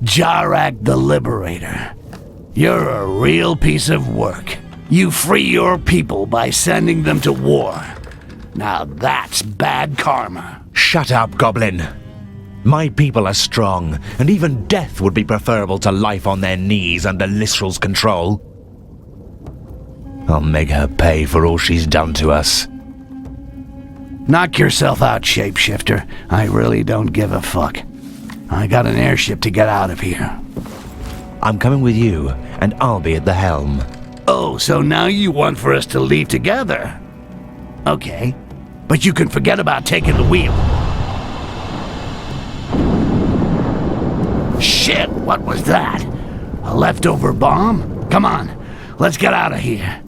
Jarak the Liberator. You're a real piece of work. You free your people by sending them to war. Now that's bad karma. Shut up, Goblin. My people are strong, and even death would be preferable to life on their knees under Lysrel's control. I'll make her pay for all she's done to us. Knock yourself out, shapeshifter. I really don't give a fuck. I got an airship to get out of here. I'm coming with you, and I'll be at the helm. Oh, so now you want for us to leave together? Okay, but you can forget about taking the wheel. Shit, what was that? A leftover bomb? Come on, let's get out of here.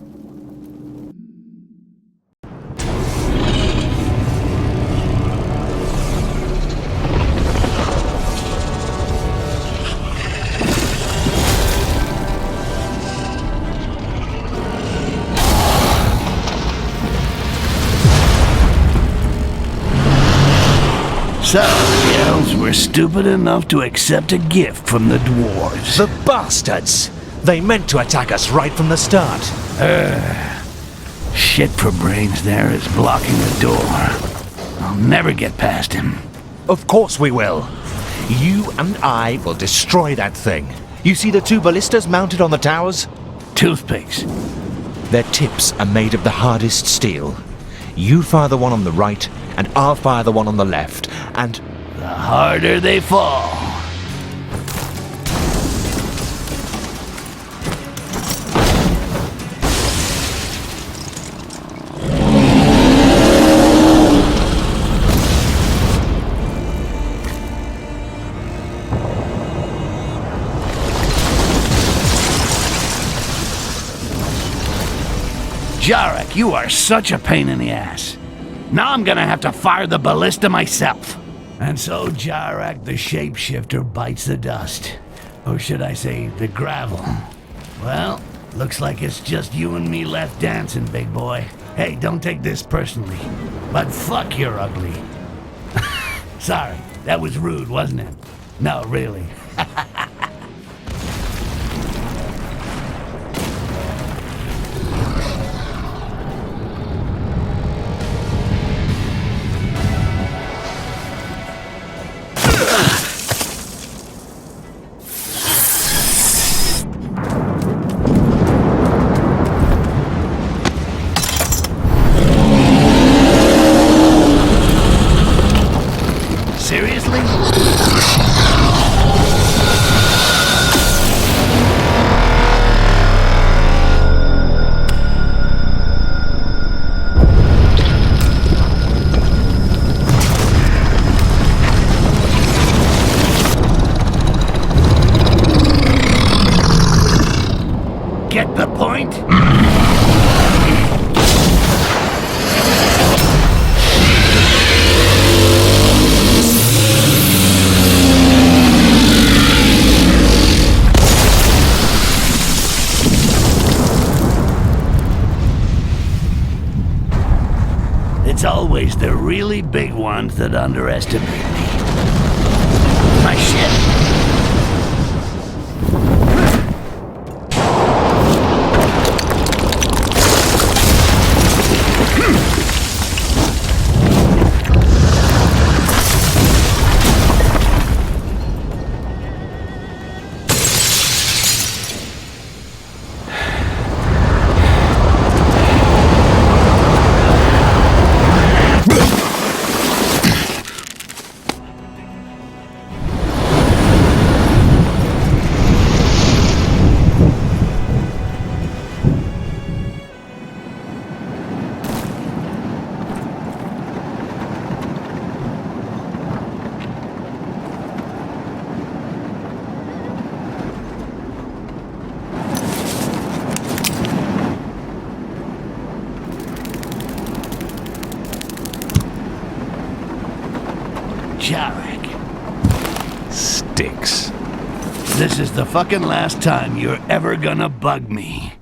So, the elves were stupid enough to accept a gift from the dwarves. The bastards! They meant to attack us right from the start. Shit for brains there is blocking the door. I'll never get past him. Of course we will. You and I will destroy that thing. You see the two ballistas mounted on the towers? Toothpicks. Their tips are made of the hardest steel. You fire the one on the right, and I'll fire the one on the left, and... the harder they fall. Jarak, you are such a pain in the ass. Now I'm gonna have to fire the ballista myself. And so Jarak the shapeshifter bites the dust. Or should I say, the gravel. Well, looks like it's just you and me left dancing, big boy. Hey, don't take this personally, but fuck you're ugly. Sorry, that was rude, wasn't it? No, really. Seriously? Get the point? It's always the really big ones that underestimate me. My shit. Jarek. Styx. This is the fucking last time you're ever gonna bug me.